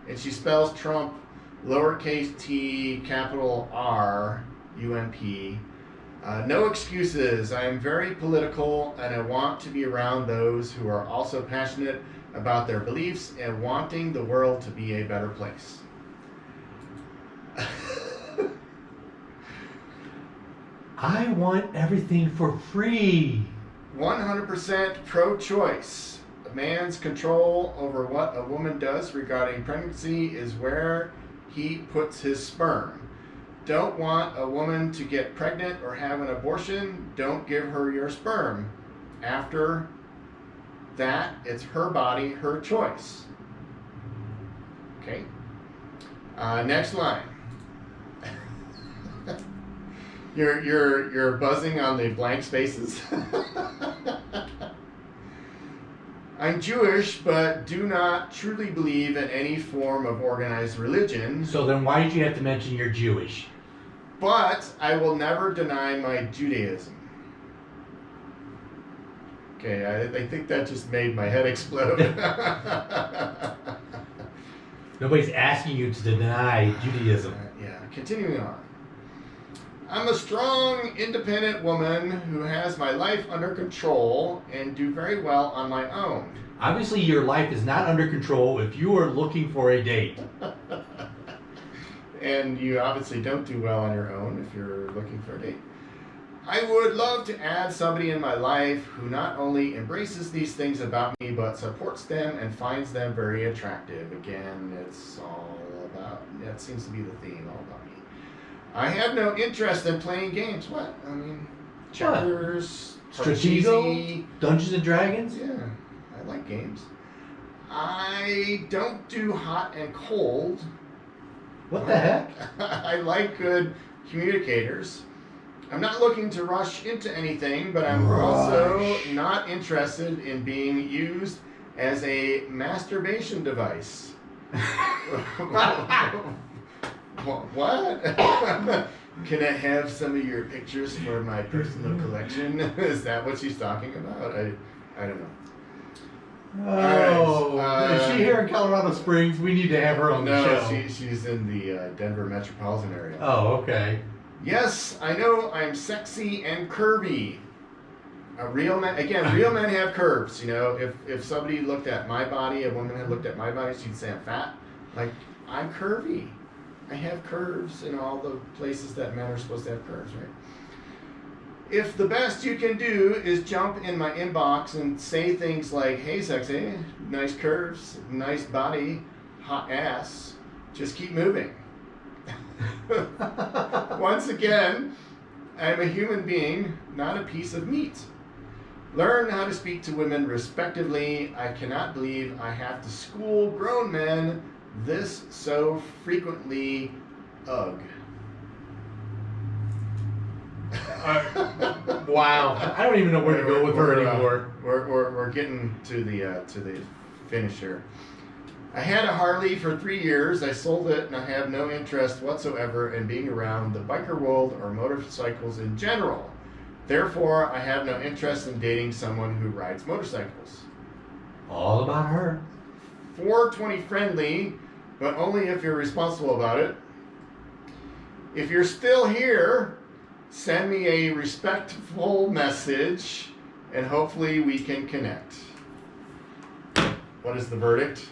and she spells Trump lowercase t, capital R, UMP. No excuses. I am very political, and I want to be around those who are also passionate about their beliefs and wanting the world to be a better place. I want everything for free. 100% pro-choice. A man's control over what a woman does regarding pregnancy is where he puts his sperm. Don't want a woman to get pregnant or have an abortion, don't give her your sperm. After that, it's her body, her choice. Okay? Next line. You're buzzing on the blank spaces. I'm Jewish, but do not truly believe in any form of organized religion. So then why did you have to mention you're Jewish? But I will never deny my Judaism. Okay, I think that just made my head explode. Nobody's asking you to deny Judaism. Yeah, continuing on. I'm a strong, independent woman who has my life under control and do very well on my own. Obviously, your life is not under control if you are looking for a date. And you obviously don't do well on your own if you're looking for a date. I would love to add somebody in my life who not only embraces these things about me, but supports them and finds them very attractive. Again, it's all about, that seems to be the theme, all about me. I have no interest in playing games. What? I mean, checkers, Stratego, Dungeons and Dragons? Yeah, I like games. I don't do hot and cold. What the heck? I like good communicators. I'm not looking to rush into anything, but I'm also not interested in being used as a masturbation device. What? Can I have some of your pictures for my personal collection? Is that what she's talking about? I don't know. Oh, right, is she here in Colorado Springs? We need to have her on the show. No, she's in the Denver metropolitan area. Oh, okay. Yes, I know I'm sexy and curvy. Real men have curves. You know, if somebody looked at my body, a woman had looked at my body, she'd say I'm fat. Like, I'm curvy. I have curves in all the places that men are supposed to have curves, right? If the best you can do is jump in my inbox and say things like, hey, sexy, nice curves, nice body, hot ass, just keep moving. Once again, I'm a human being, not a piece of meat. Learn how to speak to women respectively. I cannot believe I have to school grown men this so frequently. Ugh. Wow. I don't even know where to go with her anymore. We're getting to the finish here. I had a Harley for 3 years. I sold it, and I have no interest whatsoever in being around the biker world or motorcycles in general. Therefore, I have no interest in dating someone who rides motorcycles. All about her. 420 friendly, but only if you're responsible about it. If you're still here, send me a respectful message, and hopefully we can connect. What is the verdict?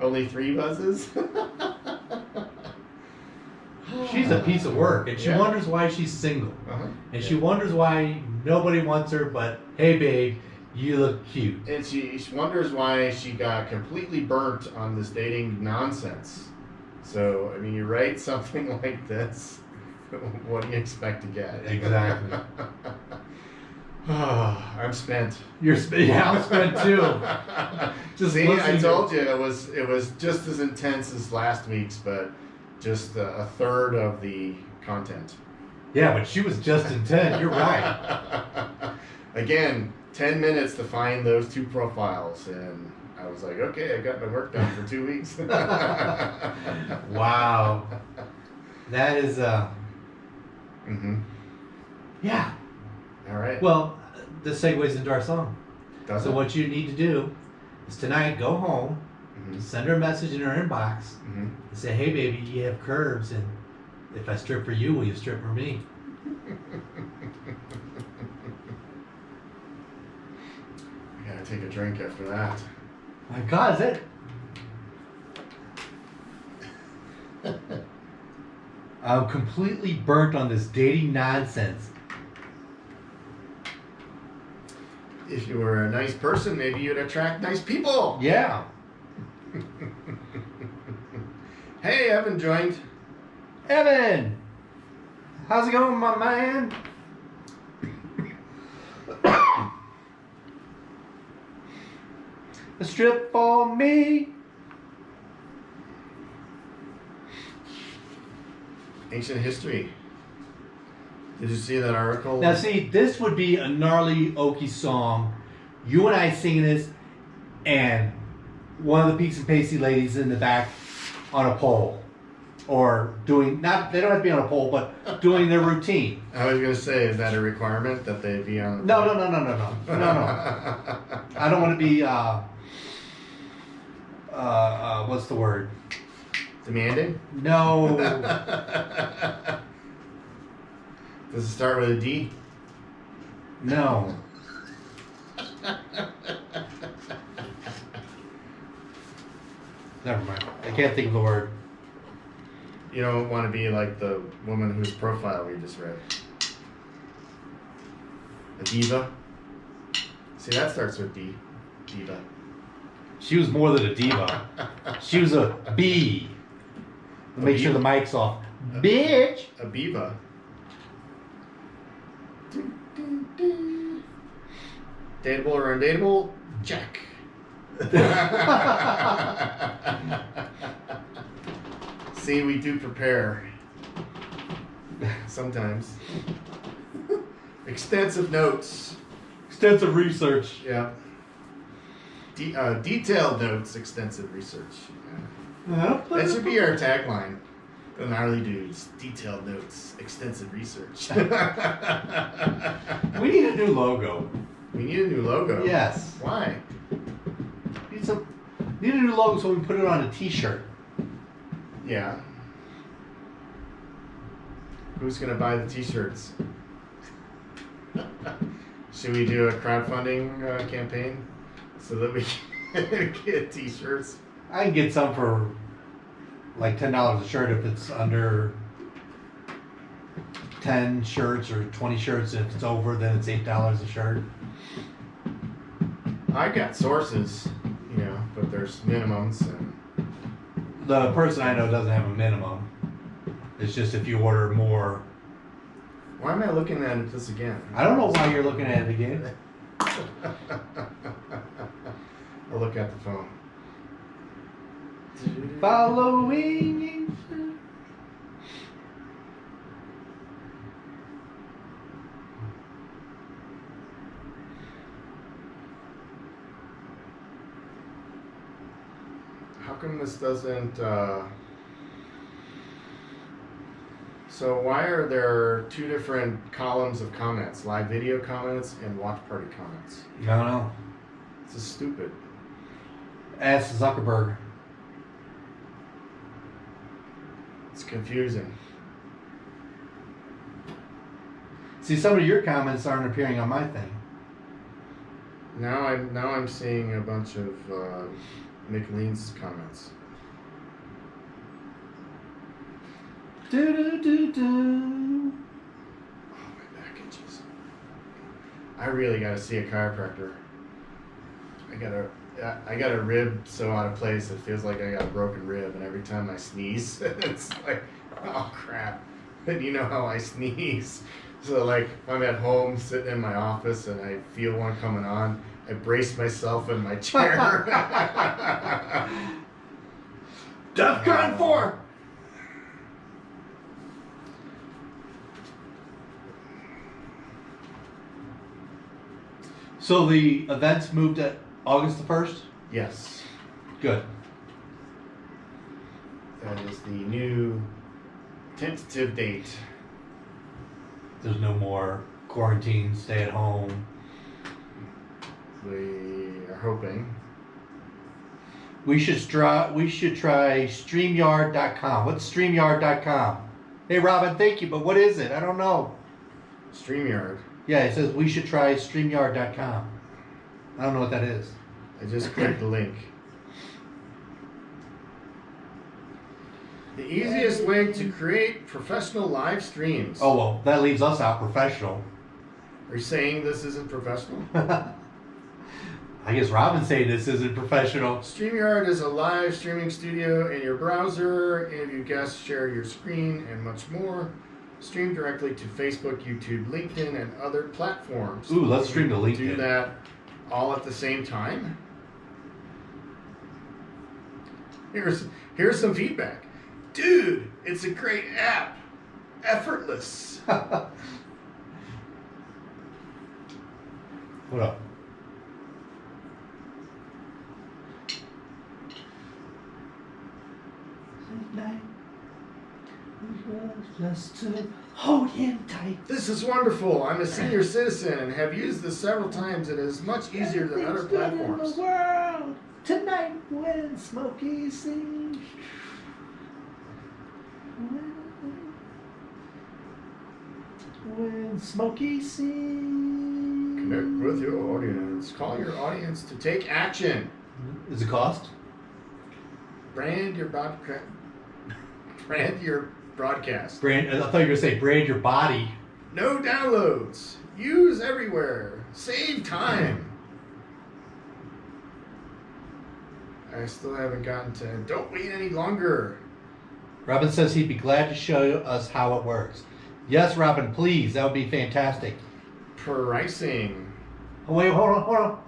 Only 3 buzzes? She's a piece of work, and she Yeah. wonders why she's single. Uh-huh. And she wonders why nobody wants her, but hey, babe, you look cute. And she wonders why she got completely burnt on this dating nonsense. So, I mean, you write something like this, what do you expect to get? Exactly. I'm spent. I'm spent too. Just See, I listening told you it was just as intense as last week's, but just a third of the content. Yeah, but she was just intent. You're right. Again, 10 minutes to find those 2 profiles, and I was like, okay, I got my work done for 2 weeks. Wow. That is, Mm-hmm. yeah. All right. Well, this segues into our song. Does So it? what you need to do is tonight go home, Mm-hmm. send her a message in her inbox, Mm-hmm. and say, hey, baby, you have curves, and if I strip for you, will you strip for me? I gotta take a drink after that. My God, is that... I'm completely burnt on this dating nonsense. If you were a nice person, maybe you'd attract nice people. Yeah. Hey, Evan joined. Evan! How's it going, my man? A strip for me. Ancient history. Did you see that article? Now, see, this would be a gnarly Okie song. You and I singing this, and one of the Peaks and Pasty ladies in the back on a pole. Or doing, not, they don't have to be on a pole, but doing their routine. I was going to say, is that a requirement that they be on the No. pole? No. I don't want to be, what's the word? Demanding? No. Does it start with a D? No. Never mind. I can't think of the word. You don't want to be like the woman whose profile we just read. A diva? See, that starts with D. Diva. She was more than a diva. She was a bee. Make sure the mic's off. Bitch! A biva. Dateable or undateable? Check. See, we do prepare. Sometimes. Extensive notes. Extensive research. Yeah. Detailed notes, extensive research. Yeah. That should be our tagline. The Gnarly Dudes. Detailed notes, extensive research. We need a new logo. We need a new logo. Yes. Why? Need a new logo so we can put it on a t-shirt. Yeah. Who's going to buy the t-shirts? Should we do a crowdfunding campaign so that we can get t-shirts? I can get some for like $10 a shirt if it's under 10 shirts or 20 shirts. If it's over, then it's $8 a shirt. I got sources, you know, but there's minimums. And The person I know doesn't have a minimum. It's just if you order more. why am I looking at this again? I don't know why you're looking at it again. I'll look at the phone. Following. How come this doesn't, so why are there two different columns of comments? Live video comments and watch party comments? I don't know. This is stupid. Ask Zuckerberg. It's confusing. See, some of your comments aren't appearing on my thing. Now I'm seeing a bunch of Nick Lean's comments. Do. Oh, my back itches. I really got to see a chiropractor. I got a rib so out of place it feels like I got a broken rib, and every time I sneeze, it's like, oh crap. And you know how I sneeze. So like if I'm at home sitting in my office and I feel one coming on, I brace myself in my chair. DEFCON 4! So the events moved at August the 1st? Yes. Good. That is the new tentative date. There's no more quarantine, stay at home. We are hoping. We should try StreamYard.com. What's StreamYard.com? Hey Robin, thank you, but what is it? I don't know. StreamYard. Yeah, it says we should try StreamYard.com. I don't know what that is. I just clicked the link. The easiest way to create professional live streams. Oh, well, that leaves us out professional. Are you saying this isn't professional? I guess Robin's saying this isn't professional. StreamYard is a live streaming studio in your browser. Interview guests, share your screen, and much more. Stream directly to Facebook, YouTube, LinkedIn, and other platforms. Ooh, let's stream to LinkedIn. Do that all at the same time. Here's some feedback. Dude, it's a great app. Effortless. What up? Just to hold him tight. This is wonderful. I'm a senior citizen and have used this several times. It is much easier than other platforms. In the world tonight when Smokey sings. When Smokey sings. Connect with your audience. Call your audience to take action. Does it cost? Brand your broadcast. Brand your broadcast. Brand. I thought you were going to say brand your body. No downloads. Use everywhere. Save time. I still haven't gotten to. Don't wait any longer. Robin says he'd be glad to show us how it works. Yes, Robin, please. That would be fantastic. Pricing. Oh, wait, hold on.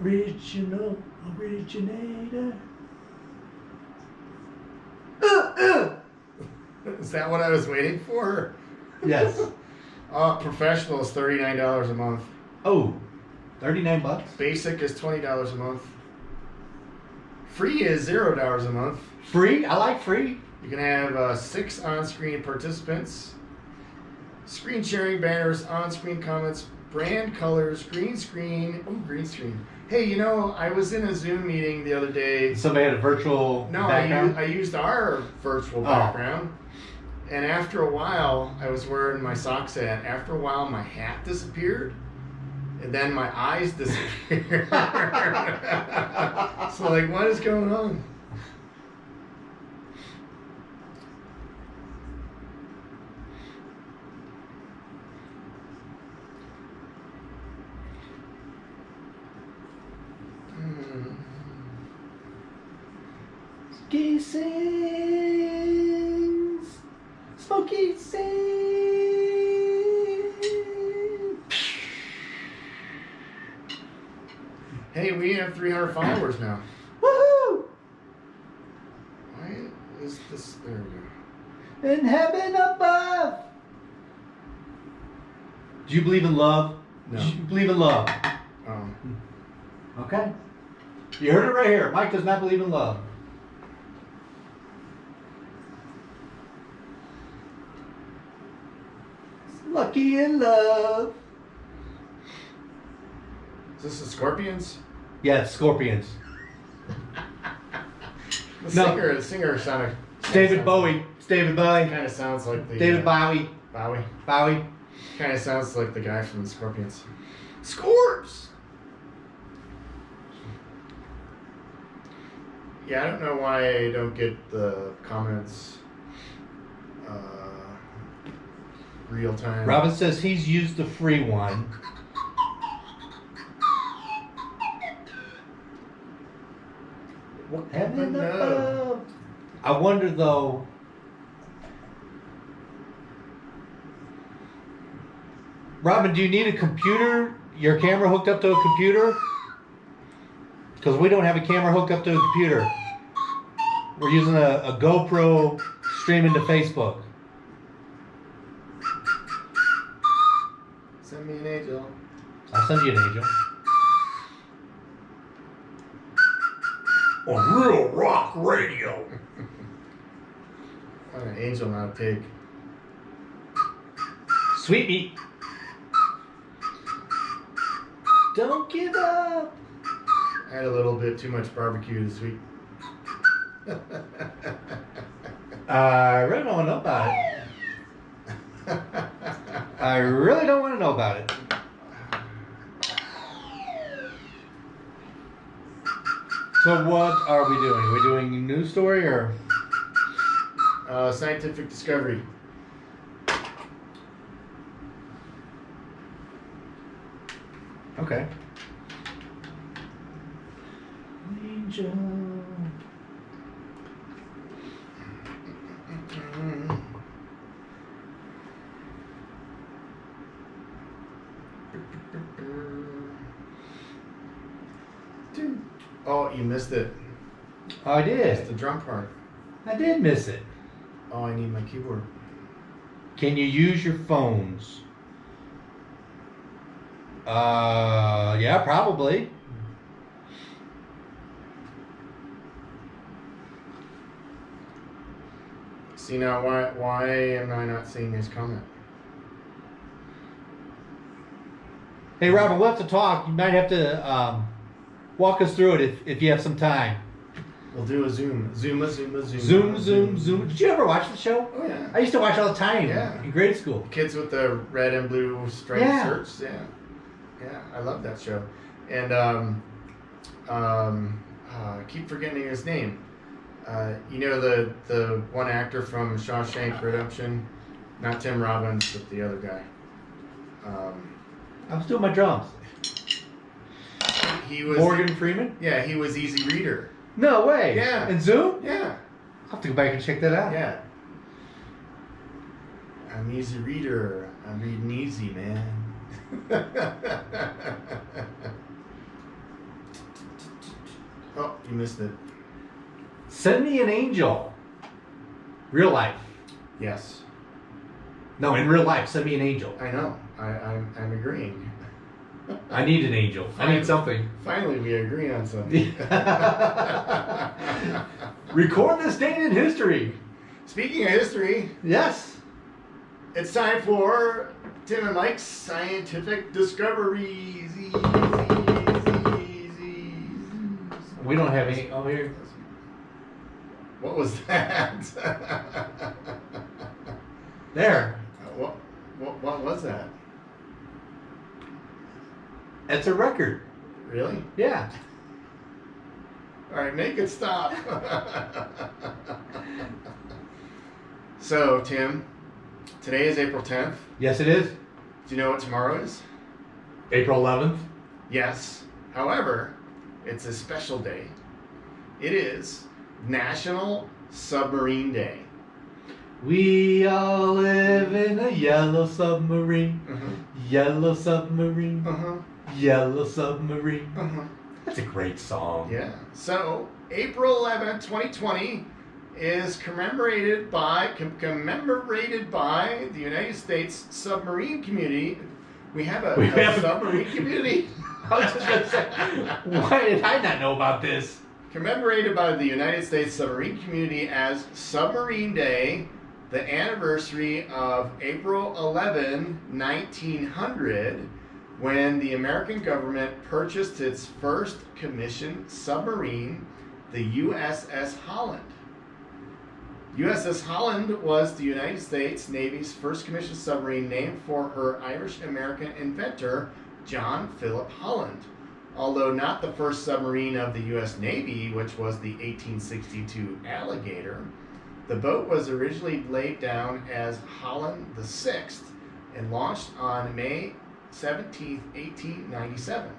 Originator. Is that what I was waiting for? Yes. Professional is $39 a month. Oh, $39? Basic is $20 a month. Free is $0 a month. Free? I like free. You can have 6 on-screen participants, screen sharing, banners, on-screen comments, brand colors, green screen. Oh, green screen. Hey, you know, I was in a Zoom meeting the other day. Somebody had a virtual background? I used our virtual background. And after a while, I was wearing my socks hat. After a while, my hat disappeared. And then my eyes disappeared. So, like, what is going on? Smokey sings. Smokey sings. Hey, we have 300 followers now. Woohoo! Why is this? There we go. In heaven above. Do you believe in love? No. Do you believe in love? Okay. You heard it right here. Mike does not believe in love. Lucky in love. Is this the Scorpions? Yeah, it's Scorpions. The singer sounded. David Bowie. It's David Bowie. Kind of sounds like the. David Bowie. Bowie. Kind of sounds like the guy from the Scorpions. Scorps! Yeah, I don't know why I don't get the comments real time. Robin says he's used the free one. What Heaven no. above. I wonder though. Robin, do you need a computer? Your camera hooked up to a computer? Because we don't have a camera hooked up to a computer. We're using a GoPro streaming to Facebook. Send me an angel. I'll send you an angel. On Real Rock Radio. I'm an angel, not a pig. Sweet meat. Don't give up. I had a little bit too much barbecue this week. I really don't want to know about it. I really don't want to know about it. So what are we doing? Are we doing a news story or? Scientific discovery. Okay. Angel. Oh, you missed it. Oh, I It's did. the drum part. I did miss it. Oh, I need my keyboard. Can you use your phones? Yeah, probably. See now, why am I not seeing his comment? Hey, Robert, we'll have to talk. You might have to walk us through it if you have some time. We'll do a Zoom. Zoom. Zoom. Did you ever watch the show? Oh, yeah. I used to watch all the time in grade school. Kids with the red and blue striped shirts. Yeah. Yeah, I love that show. And I keep forgetting his name. You know the one actor from Shawshank Redemption? Not Tim Robbins, but the other guy. I was doing my drums. He was Morgan Freeman? Yeah, he was Easy Reader. No way. Yeah. In Zoom? Yeah. I'll have to go back and check that out. Yeah. I'm Easy Reader. I'm reading easy, man. Oh, you missed it. Send me an angel. Real life. Yes. No, in real life, send me an angel. I know. I'm agreeing. I need an angel. I need something. Finally, we agree on something. Record this date in history. Speaking of history, Yes. it's time for Tim and Mike's scientific discoveries. We don't have any. Oh, here. What was that? There. What was that? It's a record. Really? Yeah. All right, make it stop. So, Tim, today is April 10th. Yes, it is. Do you know what tomorrow is? April 11th. Yes. However, it's a special day. It is National Submarine Day. We all live in a yellow submarine. Yellow submarine. Yellow submarine. That's a great song. Yeah. So, April 11th, 2020 is commemorated by the United States submarine community. We have a submarine community. I was just going to say, why did I not know about this? Commemorated by the United States submarine community as Submarine Day, the anniversary of April 11, 1900, when the American government purchased its first commissioned submarine, the USS Holland. USS Holland was the United States Navy's first commissioned submarine, named for her Irish-American inventor, John Philip Holland. Although not the first submarine of the U.S. Navy, which was the 1862 Alligator, the boat was originally laid down as Holland VI and launched on May 17, 1897.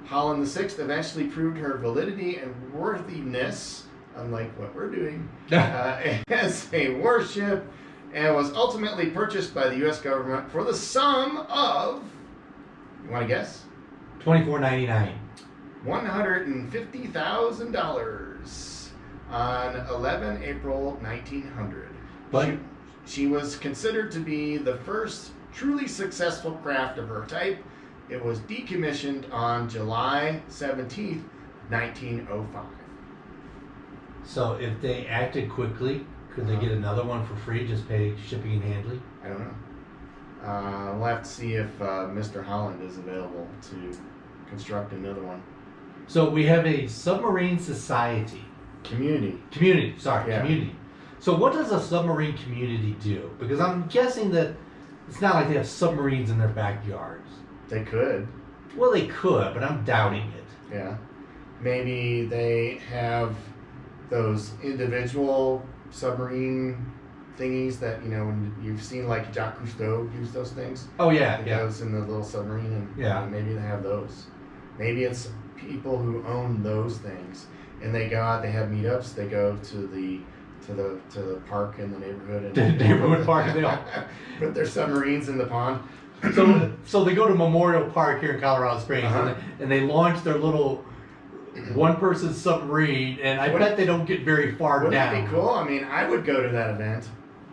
Holland VI eventually proved her validity and worthiness, unlike what we're doing, as a warship, and was ultimately purchased by the U.S. government for the sum of, you want to guess? $24.99. $150,000 on 11 April 1900. But She was considered to be the first truly successful craft of her type. It was decommissioned on July 17th, 1905. so if they acted quickly, could they get another one for free? Just pay shipping and handling? I don't know. We'll have to see if Mr. Holland is available to construct another one. So we have a submarine society. Community. Community. So what does a submarine community do? Because I'm guessing that it's not like they have submarines in their backyards. They could. Well, they could, but I'm doubting it. Yeah. Maybe they have those individual submarine thingies that, you know, when you've seen like Jacques Cousteau use those things. Oh, yeah, It yeah. goes in the little submarine and Yeah. maybe they have those. Maybe it's people who own those things and they go out, they have meetups, they go to the park in the neighborhood and The neighborhood park, and they all put their submarines in the pond. So they go to Memorial Park here in Colorado Springs, and they launch their little one-person submarine, and I bet they don't get very far Wouldn't down. that be cool? I mean, I would go to that event.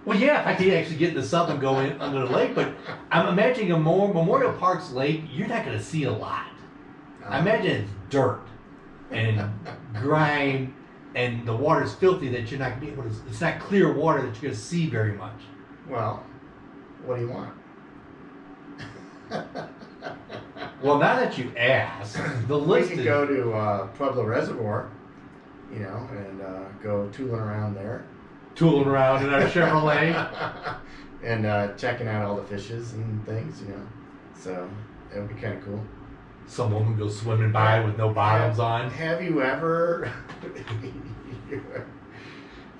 Well, yeah, if I could actually get in the sub and go in under the lake, but I'm imagining a Memorial Park's lake, you're not going to see a lot. I imagine it's dirt and grime, and the water's filthy that you're not going to be able to, it's not clear water that you're going to see very much. Well, what do you want? Well, now that you ask, the list We could is... go to Pueblo Reservoir, and go tooling around there. Tooling around in our Chevrolet. And checking out all the fishes and things, So, it would be kind of cool. Some woman goes swimming by with no bottoms on. Have you ever...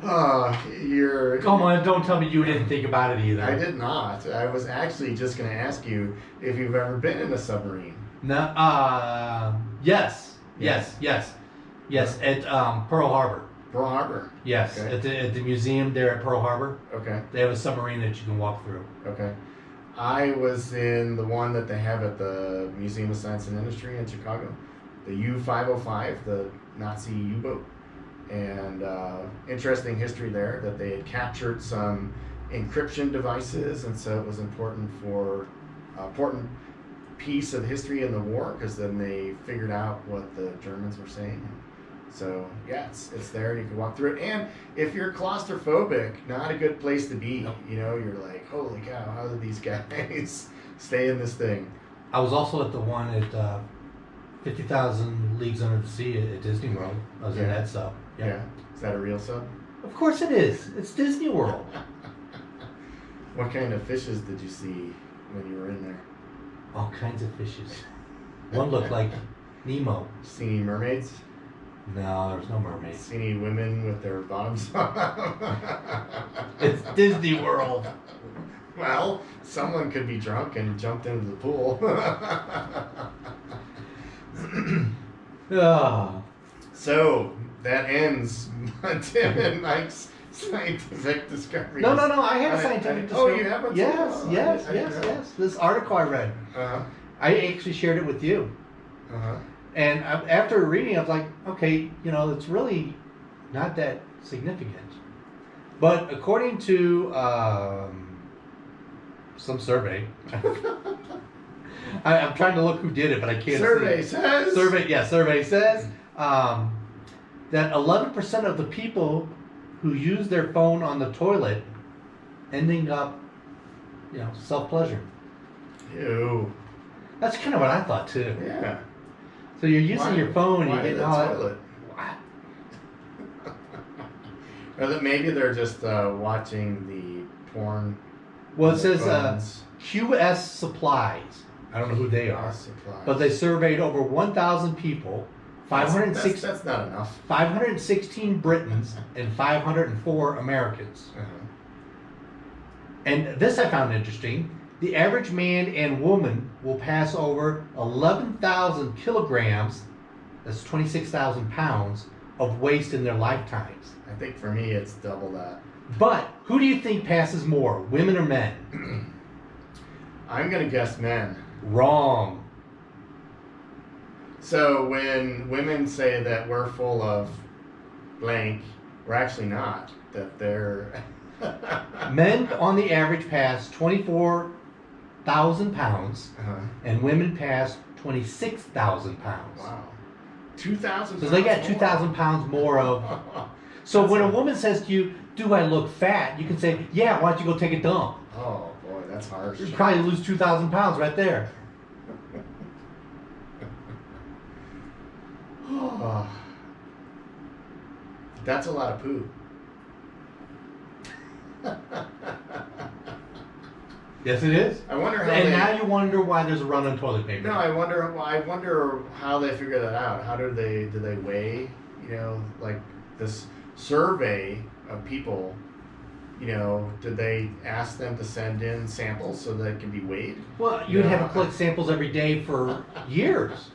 Come on, don't tell me you didn't think about it either. I did not. I was actually just going to ask you if you've ever been in a submarine. No. Yes. At Pearl Harbor. Pearl Harbor. Yes. Okay. At the museum there at Pearl Harbor. Okay. They have a submarine that you can walk through. Okay. I was in the one that they have at the Museum of Science and Industry in Chicago, the U-505, the Nazi U-boat. And interesting history there that they had captured some encryption devices, and so it was important piece of history in the war, because then they figured out what the Germans were saying. So yeah, it's there and you can walk through it. And if you're claustrophobic, not a good place to be. Nope. You're like, holy cow, how did these guys stay in this thing? I was also at the one at 50,000 Leagues Under the Sea at Disney World. I was in that sub. Yeah. Is that a real sub? Of course it is. It's Disney World. What kind of fishes did you see when you were in there? All kinds of fishes. One looked like Nemo. See any mermaids? No, there's no mermaids. See any women with their bottoms on? It's Disney World. Well, someone could be drunk and jumped into the pool. So that ends Tim and Mike's scientific discovery. No. I had a scientific discovery. Oh, you have one? Yes. This article I read. I actually shared it with you. And after reading, I was like, okay, it's really not that significant. But according to some survey, I'm trying to look who did it, but I can't Survey see. says. Survey says that 11% of the people who use their phone on the toilet ending up, self-pleasure. Ew. That's kind of what I thought too. Yeah. So you're using your phone and you're getting all that. Toilet? Or that maybe they're just watching the porn. Well, it says QS Supplies. I don't know who they are, but they surveyed over 1,000 people, 506. That's not enough. 516 Britons and 504 Americans. And this I found interesting. The average man and woman will pass over 11,000 kilograms, that's 26,000 pounds, of waste in their lifetimes. I think for me it's double that. But who do you think passes more, women or men? I'm going to guess men. Wrong. So when women say that we're full of blank, we're actually not. That they're... Men on the average pass 24,000 pounds, and women pass 26,000 pounds. Wow. 2,000 So they got 2,000 pounds more of... So when a woman says to you, do I look fat? You can say, yeah, why don't you go take a dump? Oh, boy, that's harsh. You'd probably lose 2,000 pounds right there. That's a lot of poo. Yes, it is. I wonder how. And now you wonder why there's a run on toilet paper. No, I wonder how they figure that out. How do they weigh? Like this survey of people. Did they ask them to send in samples so that it can be weighed? Well, you'd have to collect samples every day for years.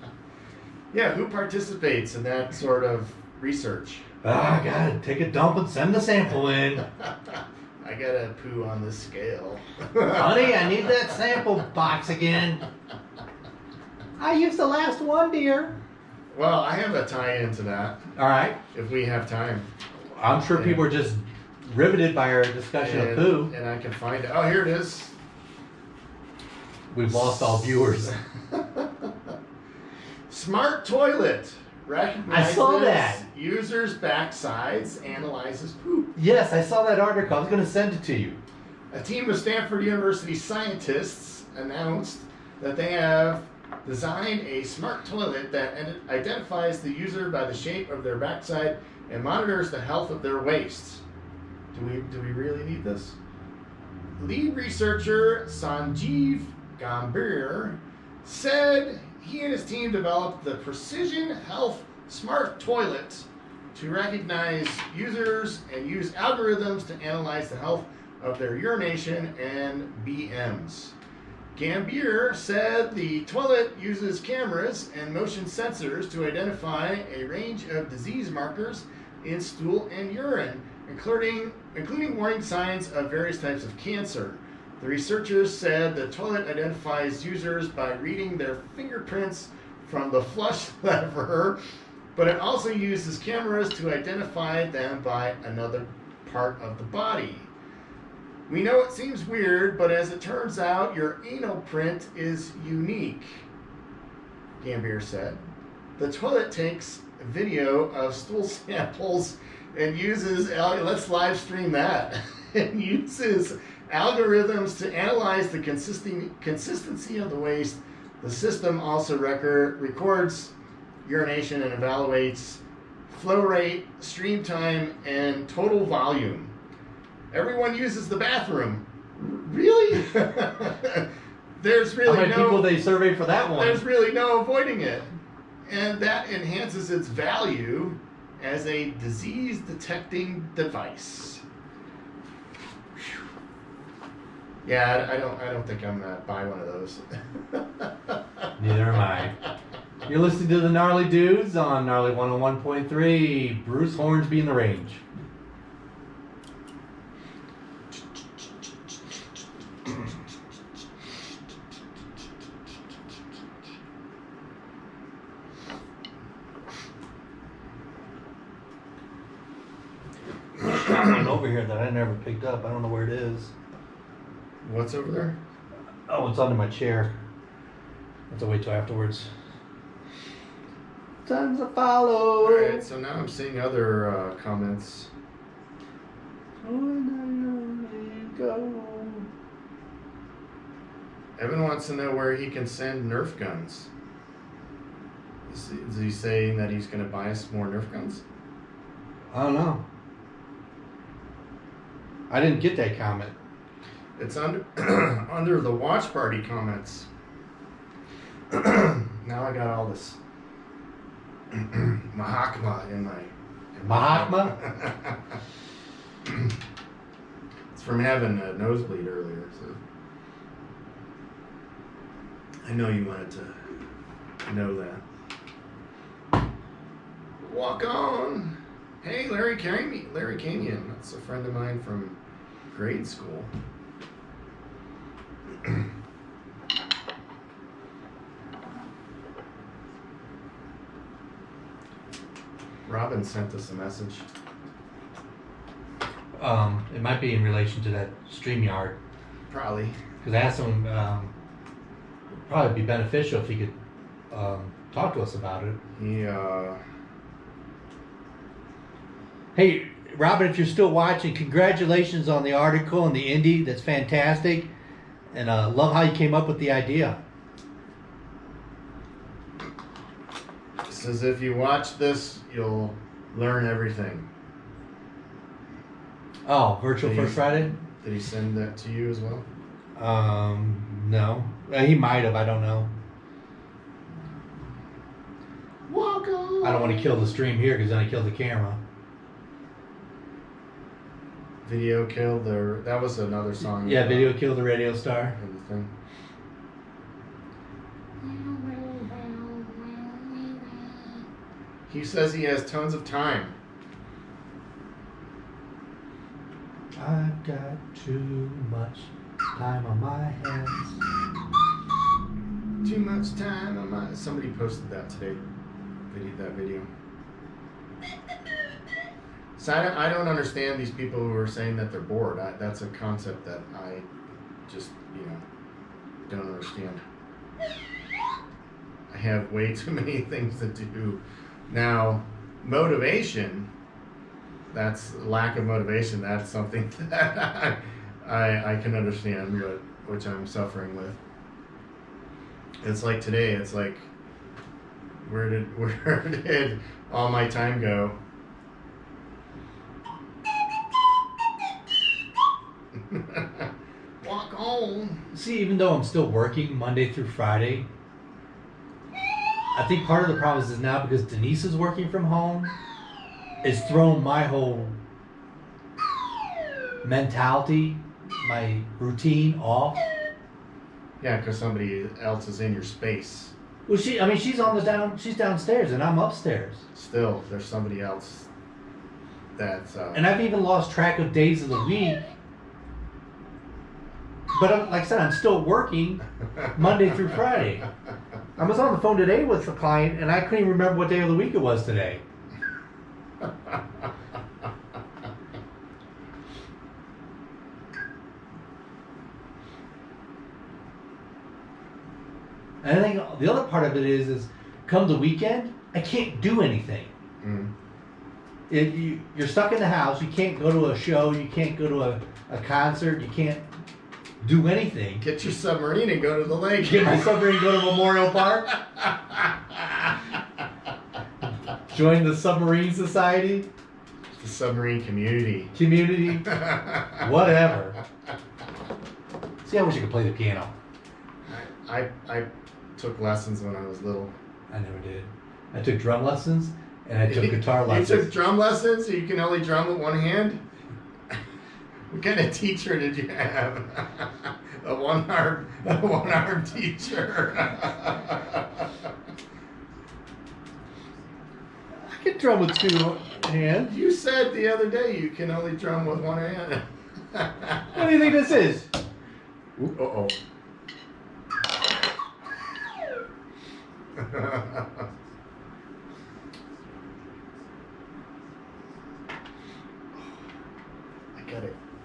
Yeah, who participates in that sort of research? I gotta take a dump and send the sample in. I gotta poo on this scale. Honey, I need that sample box again. I used the last one, dear. Well, I have a tie-in to that. All right. If we have time. I'm sure people are just riveted by our discussion of poo. And I can find it. Oh, here it is. We've lost all viewers. Smart toilet recognizes I saw that. users' backsides, analyzes poop. Yes, I saw that article. I was going to send it to you. A team of Stanford University scientists announced that they have designed a smart toilet that identifies the user by the shape of their backside and monitors the health of their waste. Do we really need this? Lead researcher Sanjeev Gambhir said he and his team developed the Precision Health Smart Toilet to recognize users and use algorithms to analyze the health of their urination and BMs. Gambhir said the toilet uses cameras and motion sensors to identify a range of disease markers in stool and urine, including warning signs of various types of cancer. The researchers said the toilet identifies users by reading their fingerprints from the flush lever, but it also uses cameras to identify them by another part of the body. We know it seems weird, but as it turns out, your anal print is unique, Gambhir said. The toilet takes video of stool samples and uses, let's live stream that, and uses algorithms to analyze the consistency of the waste. The system also records urination and evaluates flow rate, stream time, and total volume. Everyone uses the bathroom. Really? There's really How many people they surveyed for that one? There's really no avoiding it. And that enhances its value as a disease detecting device. Yeah, I don't think I'm gonna buy one of those. Neither am I. You're listening to the Gnarly Dudes on Gnarly 101.3. Bruce Hornsby in the range. One over here that I never picked up. I don't know where it is. What's over there? Oh, it's under my chair. I have to wait till afterwards. Time to follow. Alright, so now I'm seeing other comments. Go. Evan wants to know where he can send Nerf guns. Is he saying that he's going to buy us more Nerf guns? I don't know. I didn't get that comment. It's under under the watch party comments. Now I got all this Mahatma in my Mahatma? It's from having a nosebleed earlier, so I know you wanted to know that. Walk on. Hey, Larry Canyon. That's a friend of mine from grade school. Robin sent us a message. It might be in relation to that StreamYard. Probably. Because I asked him, it'd probably be beneficial if he could talk to us about it. Hey, Robin, if you're still watching, congratulations on the article and the indie. That's fantastic. And love how you came up with the idea. Says if you watch this, you'll learn everything. Oh, Virtual First Friday? Did he send that to you as well? No. He might have, I don't know. Walk on. I don't want to kill the stream here because then I kill the camera. Video killed the... That was another song. Yeah, video killed the radio star. And the thing. He says he has tons of time. I've got too much time on my hands. Too much time on my... Somebody posted that today. That video. So I don't understand these people who are saying that they're bored. That's a concept that I just, don't understand. I have way too many things to do. Now, motivation, that's lack of motivation. That's something that I can understand, which I'm suffering with. It's like today, it's like, where did all my time go? Walk home. See, even though I'm still working Monday through Friday, I think part of the problem is now because Denise is working from home, it's thrown my whole mentality, my routine off. Yeah, because somebody else is in your space. Well, she's downstairs and I'm upstairs. Still, there's somebody else that's... And I've even lost track of days of the week. But like I said, I'm still working Monday through Friday. I was on the phone today with a client and I couldn't even remember what day of the week it was today. And I think the other part of it is come the weekend, I can't do anything. Mm. You're stuck in the house. You can't go to a show. You can't go to a concert. You can't do anything. Get your submarine and go to the lake. Get my submarine and go to Memorial Park. Join the Submarine Society. The submarine community. Whatever. See, I wish I could play the piano. I took lessons when I was little. I never did. I took drum lessons and I took guitar lessons. You took drum lessons, so you can only drum with one hand? What kind of teacher did you have? A one-arm teacher. I can drum with two hands. You said the other day you can only drum with one hand. What do you think this is? Uh-oh.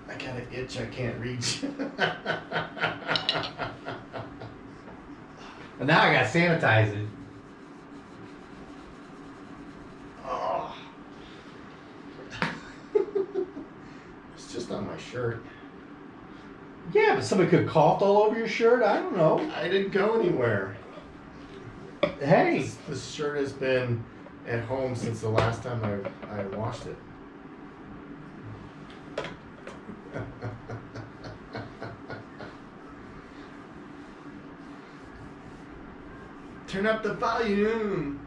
I got an itch I can't reach. And now I gotta sanitize it. Oh. It's just on my shirt. Yeah, but somebody could cough all over your shirt. I don't know. I didn't go anywhere. Hey. This shirt has been at home since the last time I washed it. Turn up the volume.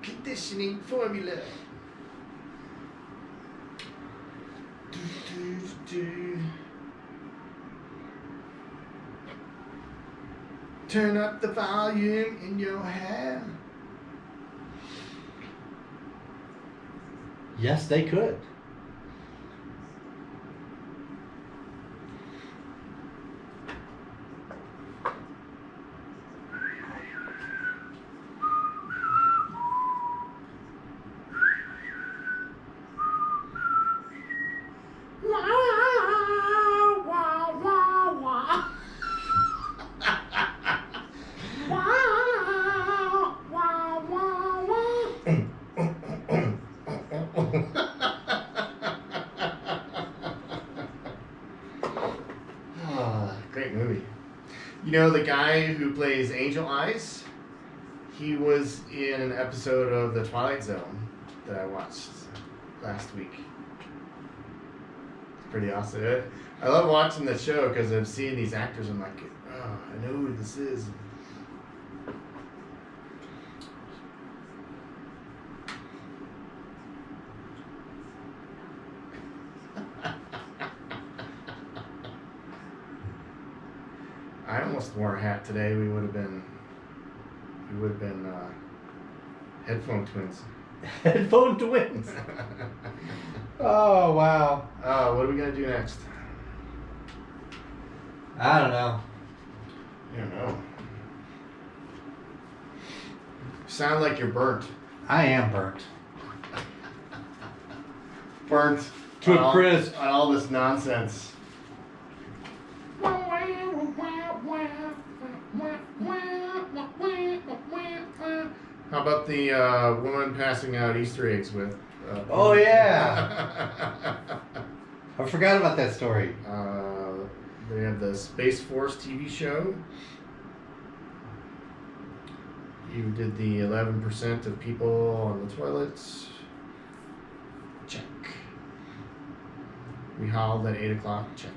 Conditioning formula. Turn up the volume in your hair. Yes, they could. Great movie. You know the guy who plays Angel Eyes? He was in an episode of The Twilight Zone that I watched last week. It's pretty awesome. I love watching the show because I'm seeing these actors. I'm like, oh, I know who this is. I almost wore a hat today. We would have been headphone twins. Headphone twins. Oh wow. What are we gonna do next? I don't know. I don't know. Sound like you're burnt. I am burnt. Burnt To on a all- crisp. on all this nonsense. How about the woman passing out Easter eggs with? Oh, yeah. I forgot about that story. They have the Space Force TV show. You did the 11% of people on the toilets. Check. We howled at 8 o'clock. Check.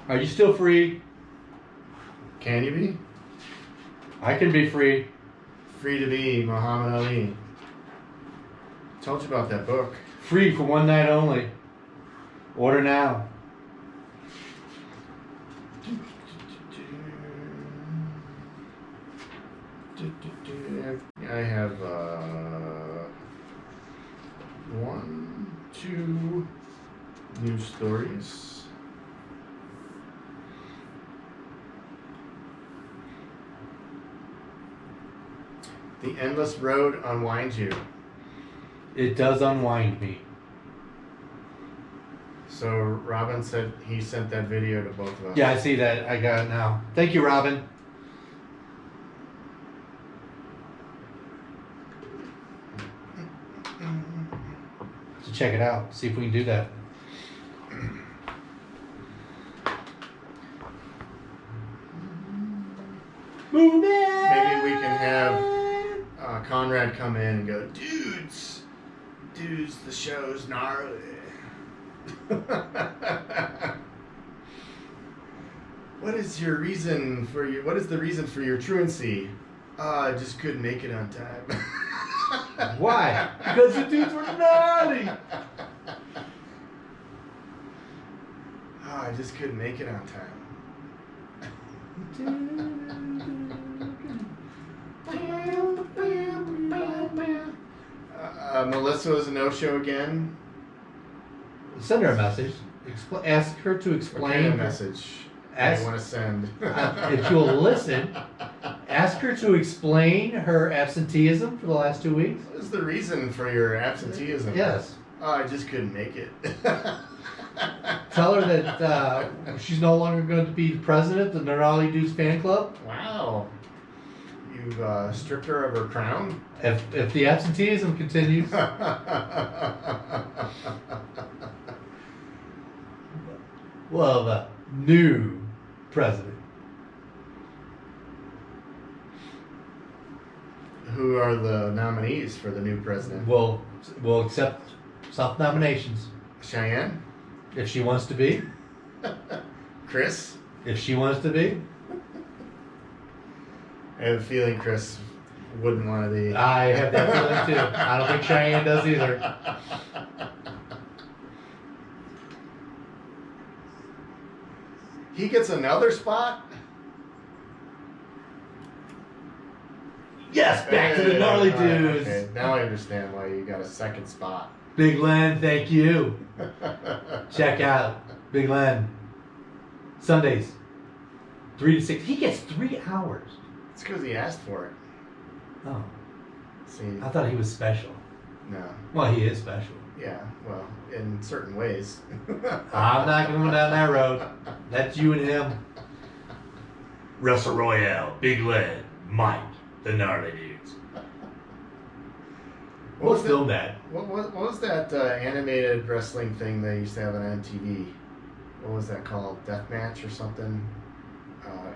Are you still free? Can you be? I can be free. Free to be Muhammad Ali. Told you about that book. Free for one night only. Order now. I have 1, 2 news stories. The endless road unwinds you. It does unwind me. So Robin said he sent that video to both of us. Yeah, I see that. I got it now. Thank you, Robin. So check it out. See if we can do that. Move it. Maybe we can have Conrad come in and go, dudes, the show's gnarly. What is the reason for your truancy? I just couldn't make it on time. Why? Because the dudes were gnarly. I just couldn't make it on time. Melissa was a no-show again. Send her a message. Ask her to What explain. kind of message I want to send? If you'll listen, ask her to explain her absenteeism for the last 2 weeks. What is the reason for your absenteeism? Yes. Oh, I just couldn't make it. Tell her that she's no longer going to be the president of the Gnarly Dudes fan club. Wow. You've stripped her of her crown? If the absenteeism continues. Well, the new president. Who are the nominees for the new president? Will accept self-nominations Cheyenne? if she wants to be. Chris? If she wants to be. I have a feeling Chris wouldn't want to be. I have that feeling too. I don't think Cheyenne does either. He gets another spot? Yes, back to the Gnarly All right, Dudes. okay. Now I understand why you got a second spot. Big Len, thank you. Check out Big Len. Sundays, 3 to 6. He gets 3 hours. It's because he asked for it. Oh, See, I thought he was special. no. Well, he is special. Yeah, well, in certain ways. I'm not going down that road. That's you and him. Russell Royale, Big Len, Mike, the Gnarly Dudes. We'll film that. What was that animated wrestling thing they used to have on MTV? What was that called? Deathmatch or something?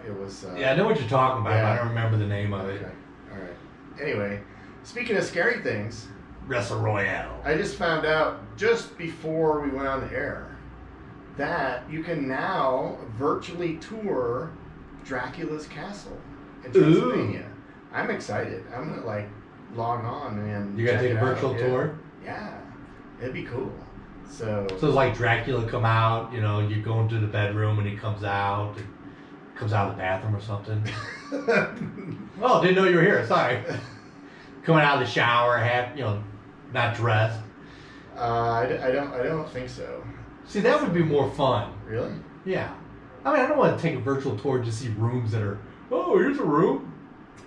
It was. Yeah, I know what you're talking about, yeah. but I don't remember the name of it. Okay, all right. Anyway, speaking of scary things, Russell Royale. I just found out just before we went on the air that you can now virtually tour Dracula's castle in Transylvania. I'm excited. I'm gonna log on and You gotta check take a it out. virtual Yeah. tour? Yeah, it'd be cool. So So it's like Dracula come out, you go into the bedroom and he comes out of the bathroom or something. Oh, didn't know you were here. Sorry. Coming out of the shower, not dressed. I don't think so. See, that would be more fun. Really? Yeah. I mean, I don't want to take a virtual tour to see rooms that are, oh, here's a room.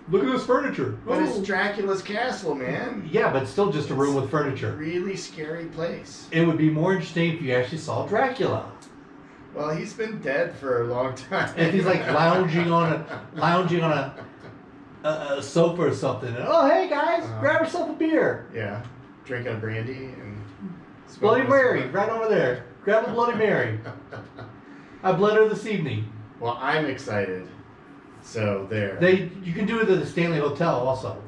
Look at this furniture. But Oh. it's Dracula's castle, man. Yeah, but still just a room with furniture. Really scary place. It would be more interesting if you actually saw Dracula. Well, he's been dead for a long time. If he's like lounging on a sofa or something. And, oh, hey guys, grab yourself a beer. Yeah, drinking a brandy and Bloody smoking a Mary, cigar. right over there. Grab a Bloody Mary. I bled her this evening. Well, I'm excited. So there. You can do it at the Stanley Hotel also.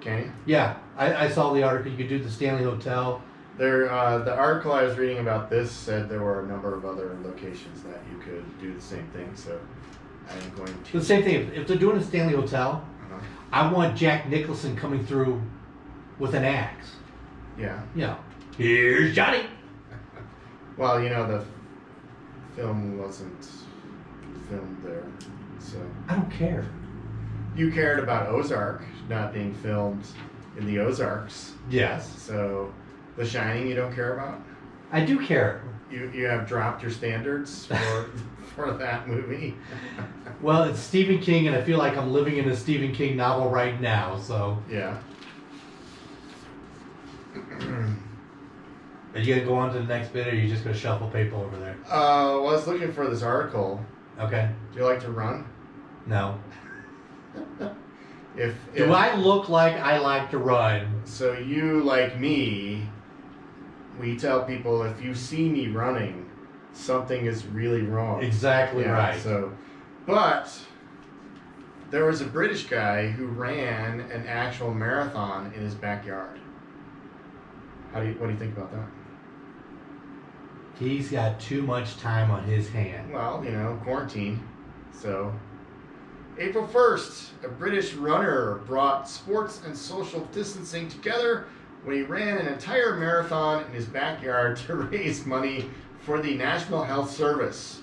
Can you? Yeah, I saw the article. You could do the Stanley Hotel. There, the article I was reading about this said there were a number of other locations that you could do the same thing. So I'm going to. The same thing. If they're doing a Stanley Hotel, I want Jack Nicholson coming through with an axe. Yeah. You know, here's Johnny. Well, you know, the film wasn't filmed there, so. I don't care. You cared about Ozark not being filmed in the Ozarks. Yes. So, The Shining you don't care about? I do care. You have dropped your standards for that movie? Well, it's Stephen King, and I feel like I'm living in a Stephen King novel right now, so. Yeah. Are you going to go on to the next bit, or are you just going to shuffle paper over there? Well, I was looking for this article. Okay. Do you like to run? No. Do I look like I like to run? So you, like me, we tell people if you see me running, something is really wrong. Exactly right. So, but there was a British guy who ran an actual marathon in his backyard. What do you think about that? He's got too much time on his hand. Well, you know, quarantine. So, April 1st, a British runner brought sports and social distancing together when he ran an entire marathon in his backyard to raise money for the National Health Service.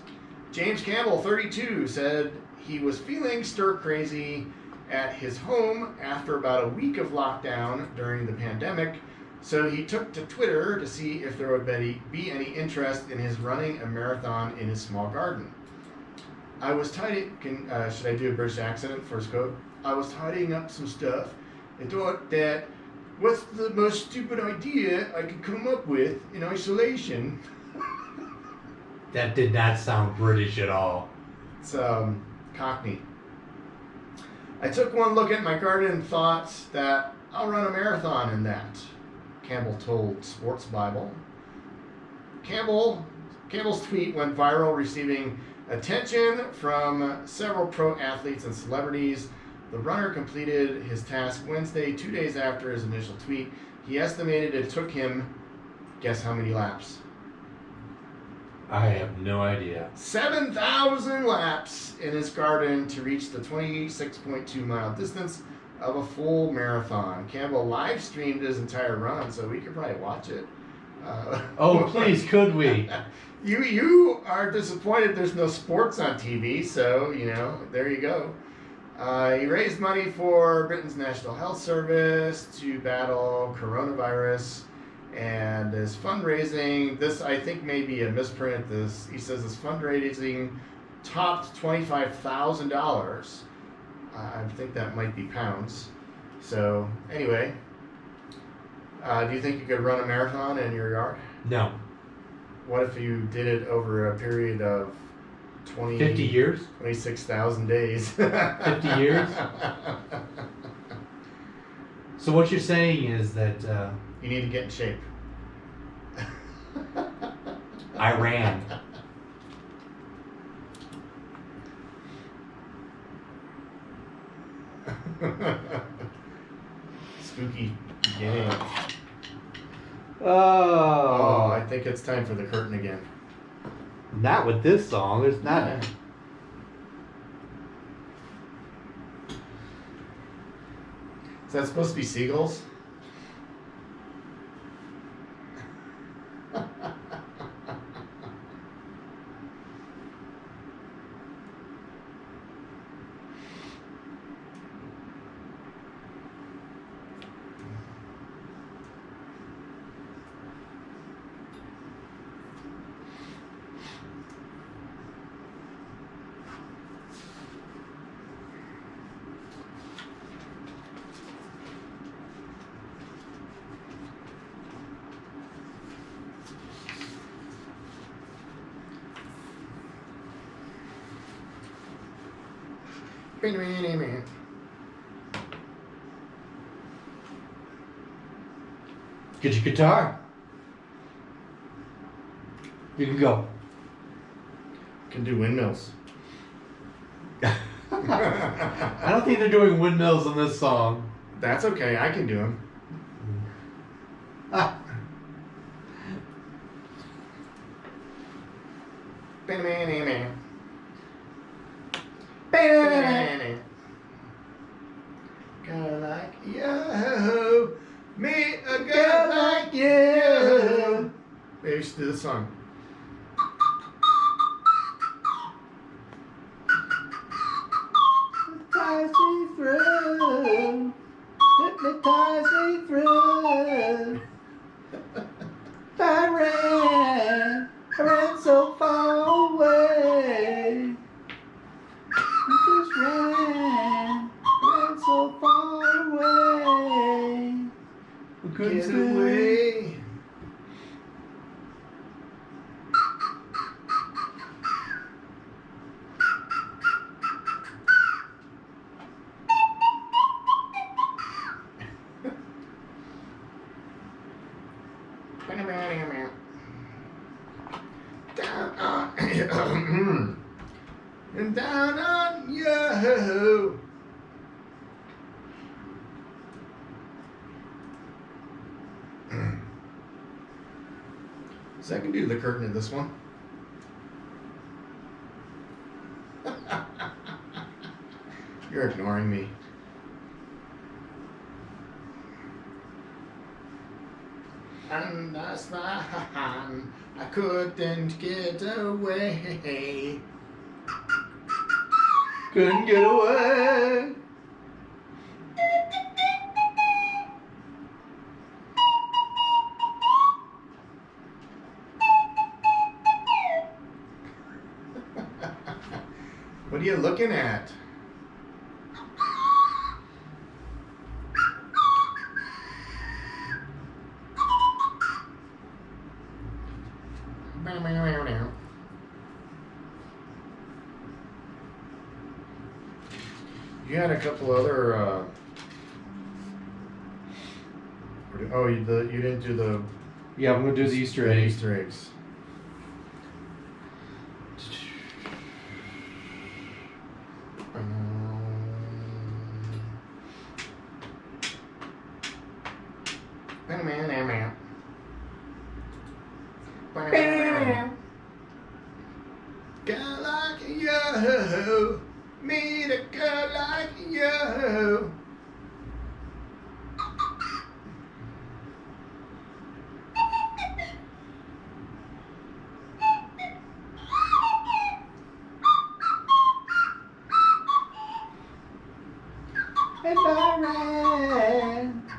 James Campbell, 32, said he was feeling stir-crazy at his home after about a week of lockdown during the pandemic, so he took to Twitter to see if there would be any interest in his running a marathon in his small garden. I was tidying. Should I do a British accent for his quote? I was tidying up some stuff and thought that what's the most stupid idea I could come up with in isolation? That did not sound British at all. It's Cockney. I took one look at my garden and thought that I'll run a marathon in that, Campbell told Sports Bible. Campbell's tweet went viral, receiving attention from several pro athletes and celebrities. The runner completed his task Wednesday, 2 days after his initial tweet. He estimated it took him, guess how many laps? I have no idea. 7,000 laps in his garden to reach the 26.2 mile distance of a full marathon. Campbell live streamed his entire run, so we could probably watch it. Oh, please, could we? You are disappointed there's no sports on TV, so, there you go. He raised money for Britain's National Health Service to battle coronavirus, and his fundraising, this I think may be a misprint, he says his fundraising topped $25,000. I think that might be pounds. So, anyway, do you think you could run a marathon in your yard? No. What if you did it over a period of 50 years? 26,000 days. 50 years? So what you're saying is that... you need to get in shape. I ran. Spooky beginning. Oh, I think it's time for the curtain again. Not with this song. There's not. Yeah. Is that supposed to be seagulls? Get your guitar. You can go. Can do windmills. I don't think they're doing windmills in this song. That's okay. I can do them. Ah. Girl like you, me a girl like you. Maybe we should do this song. Hypnotize me through. Hypnotize me through. I ran so far away. I just ran so far away. We couldn't Get stay. away. Down on and down on you. So I can do the curtain in this one. You're ignoring me. And that's fine. I couldn't get away. Couldn't get away. What are you looking at? You had a couple other. Oh, you didn't do the Yeah, I'm gonna do the Easter eggs. Easter eggs. Girl like you, meet a girl like you. And I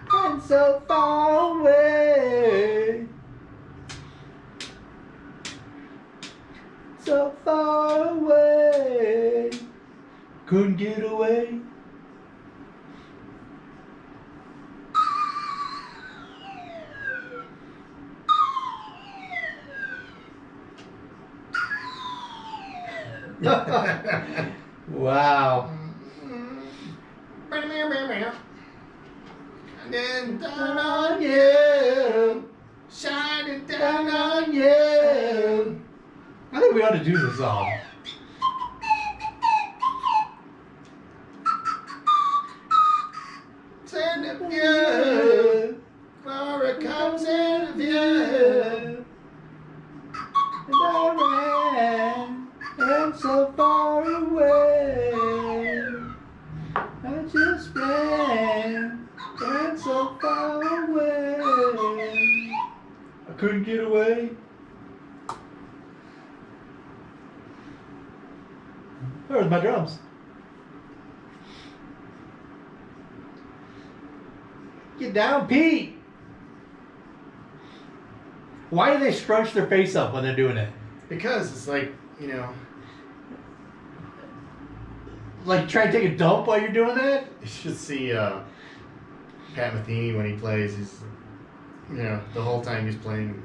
ran so far away. So far away. Couldn't get away. Wow. And then down on you, shining down on you. I think we ought to do this song. Send of you, for it comes in view. And I ran so far away. I just ran so far away. I couldn't get away. Where's my drums? Get down, Pete! Why do they scrunch their face up when they're doing it? Because it's like, Like try to take a dump while you're doing that? you should see Pat Metheny when he plays. He's, the whole time he's playing.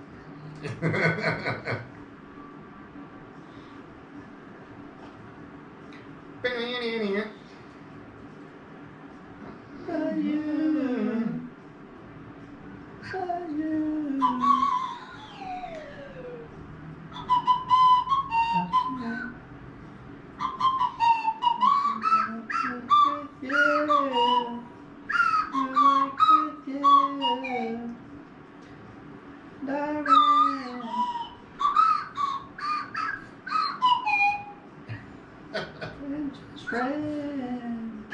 just ran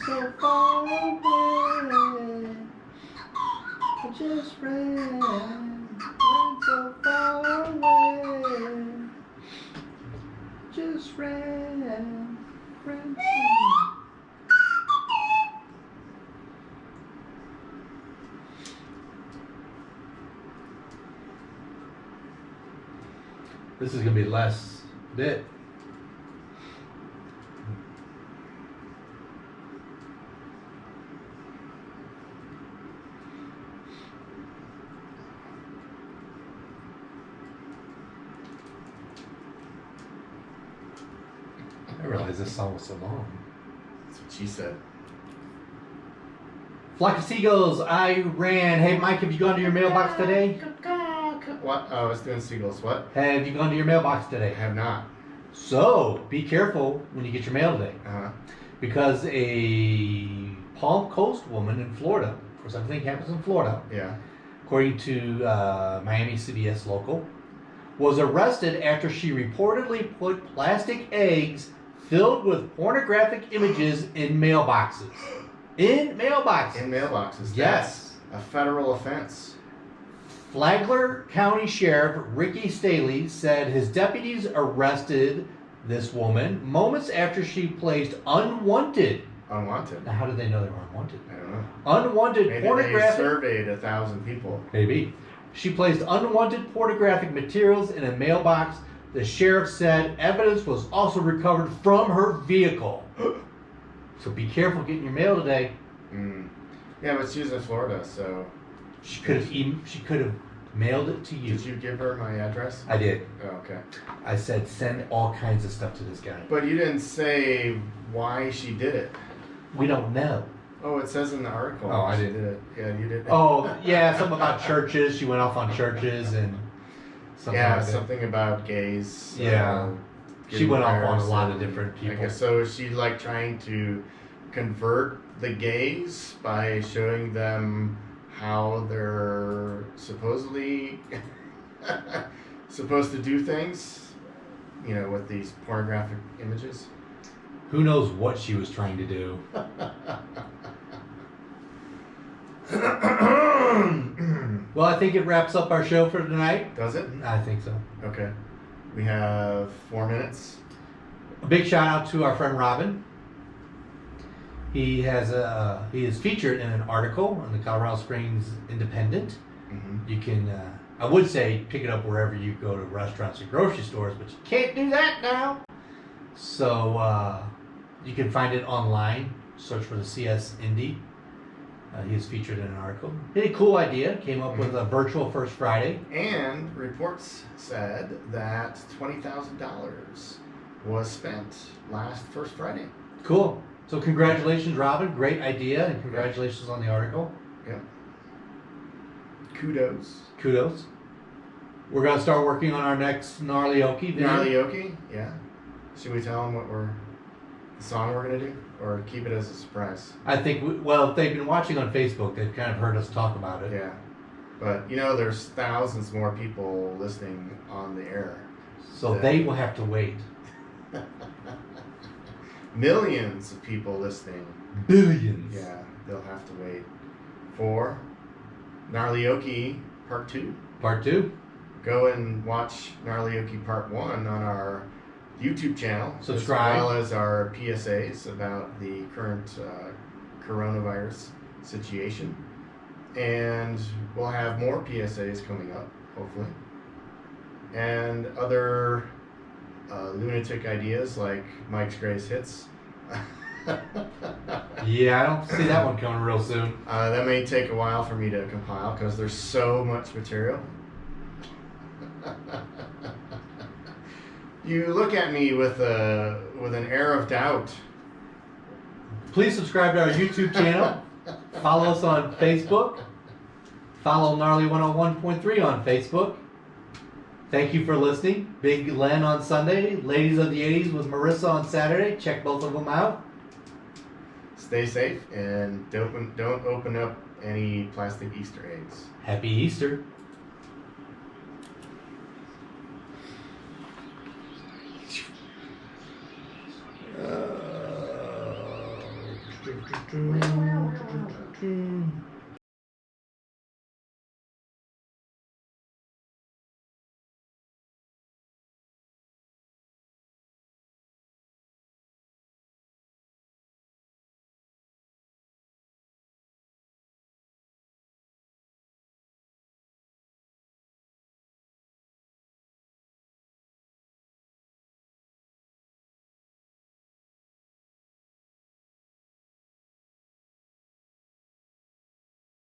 so far away. I just ran so far away. Just ran so. This is gonna be the last bit. I realized this song was so long. That's what she said. Flock of Seagulls, I ran. Hey Mike, have you gone to your mailbox today? What? Oh, I was doing seagulls. What? Have you gone to your mailbox I today? have not. So, be careful when you get your mail today. Uh-huh. Because a Palm Coast woman in Florida, of course everything happens in Florida, Yeah. according to Miami CBS local, was arrested after she reportedly put plastic eggs filled with pornographic images in mailboxes. In mailboxes. In mailboxes. Yes. That's a federal offense. Flagler County Sheriff Ricky Staley said his deputies arrested this woman moments after she placed unwanted. Unwanted. Now, how did they know they were unwanted? I don't know. Unwanted Maybe pornographic. they surveyed 1,000 people. Maybe. She placed unwanted pornographic materials in a mailbox. The sheriff said evidence was also recovered from her vehicle. So be careful getting your mail today. Yeah, but she's in Florida, so. She could have mailed it to you. Did you give her my address? I did. Oh, okay. I said send all kinds of stuff to this guy. But you didn't say why she did it. We don't know. Oh, it says in the article. Oh, I she didn't. did it. Yeah, you did. Oh, yeah, something about churches. She went off on churches and something Yeah, like that. something about gays. Yeah. She getting went off on a married lot of and different people. I guess so. She's like trying to convert the gays by showing them how they're supposedly supposed to do things, you know, with these pornographic images. Who knows what she was trying to do? Well, I think it wraps up our show for tonight. Does it? I think so. Okay. We have 4 minutes. A big shout out to our friend Robin. He is featured in an article in the Colorado Springs Independent. Mm-hmm. You can, I would say, pick it up wherever you go to restaurants and grocery stores, but you can't do that now. So you can find it online. Search for the CS Indie. He is featured in an article. He had a cool idea. Came up with a virtual First Friday. And reports said that $20,000 was spent last First Friday. Cool. So congratulations, Robin. Great idea, and congratulations on the article. Yeah. Kudos. Kudos. We're going to start working on our next Gnarly Okie video. Gnarly Okie? Yeah. Should we tell them the song we're going to do? Or keep it as a surprise? I think, if they've been watching on Facebook, they've kind of heard us talk about it. Yeah. But, you know, there's thousands more people listening on the air. So they will have to wait. Millions of people listening. Billions. Yeah, they'll have to wait for Gnarly Okie Part 2. Part 2. Go and watch Gnarly Okie Part 1 on our YouTube channel. Subscribe. As well as our PSAs about the current coronavirus situation. And we'll have more PSAs coming up, hopefully. And other lunatic ideas like Mike's Greatest Hits. Yeah, I don't see that one coming real soon. That may take a while for me to compile because there's so much material. You look at me with an air of doubt. Please subscribe to our YouTube channel. Follow us on Facebook. Follow Gnarly 101.3 on Facebook. Thank you for listening. Big Len on Sunday. Ladies of the 80s with Marissa on Saturday. Check both of them out. Stay safe and don't open up any plastic Easter eggs. Happy Easter.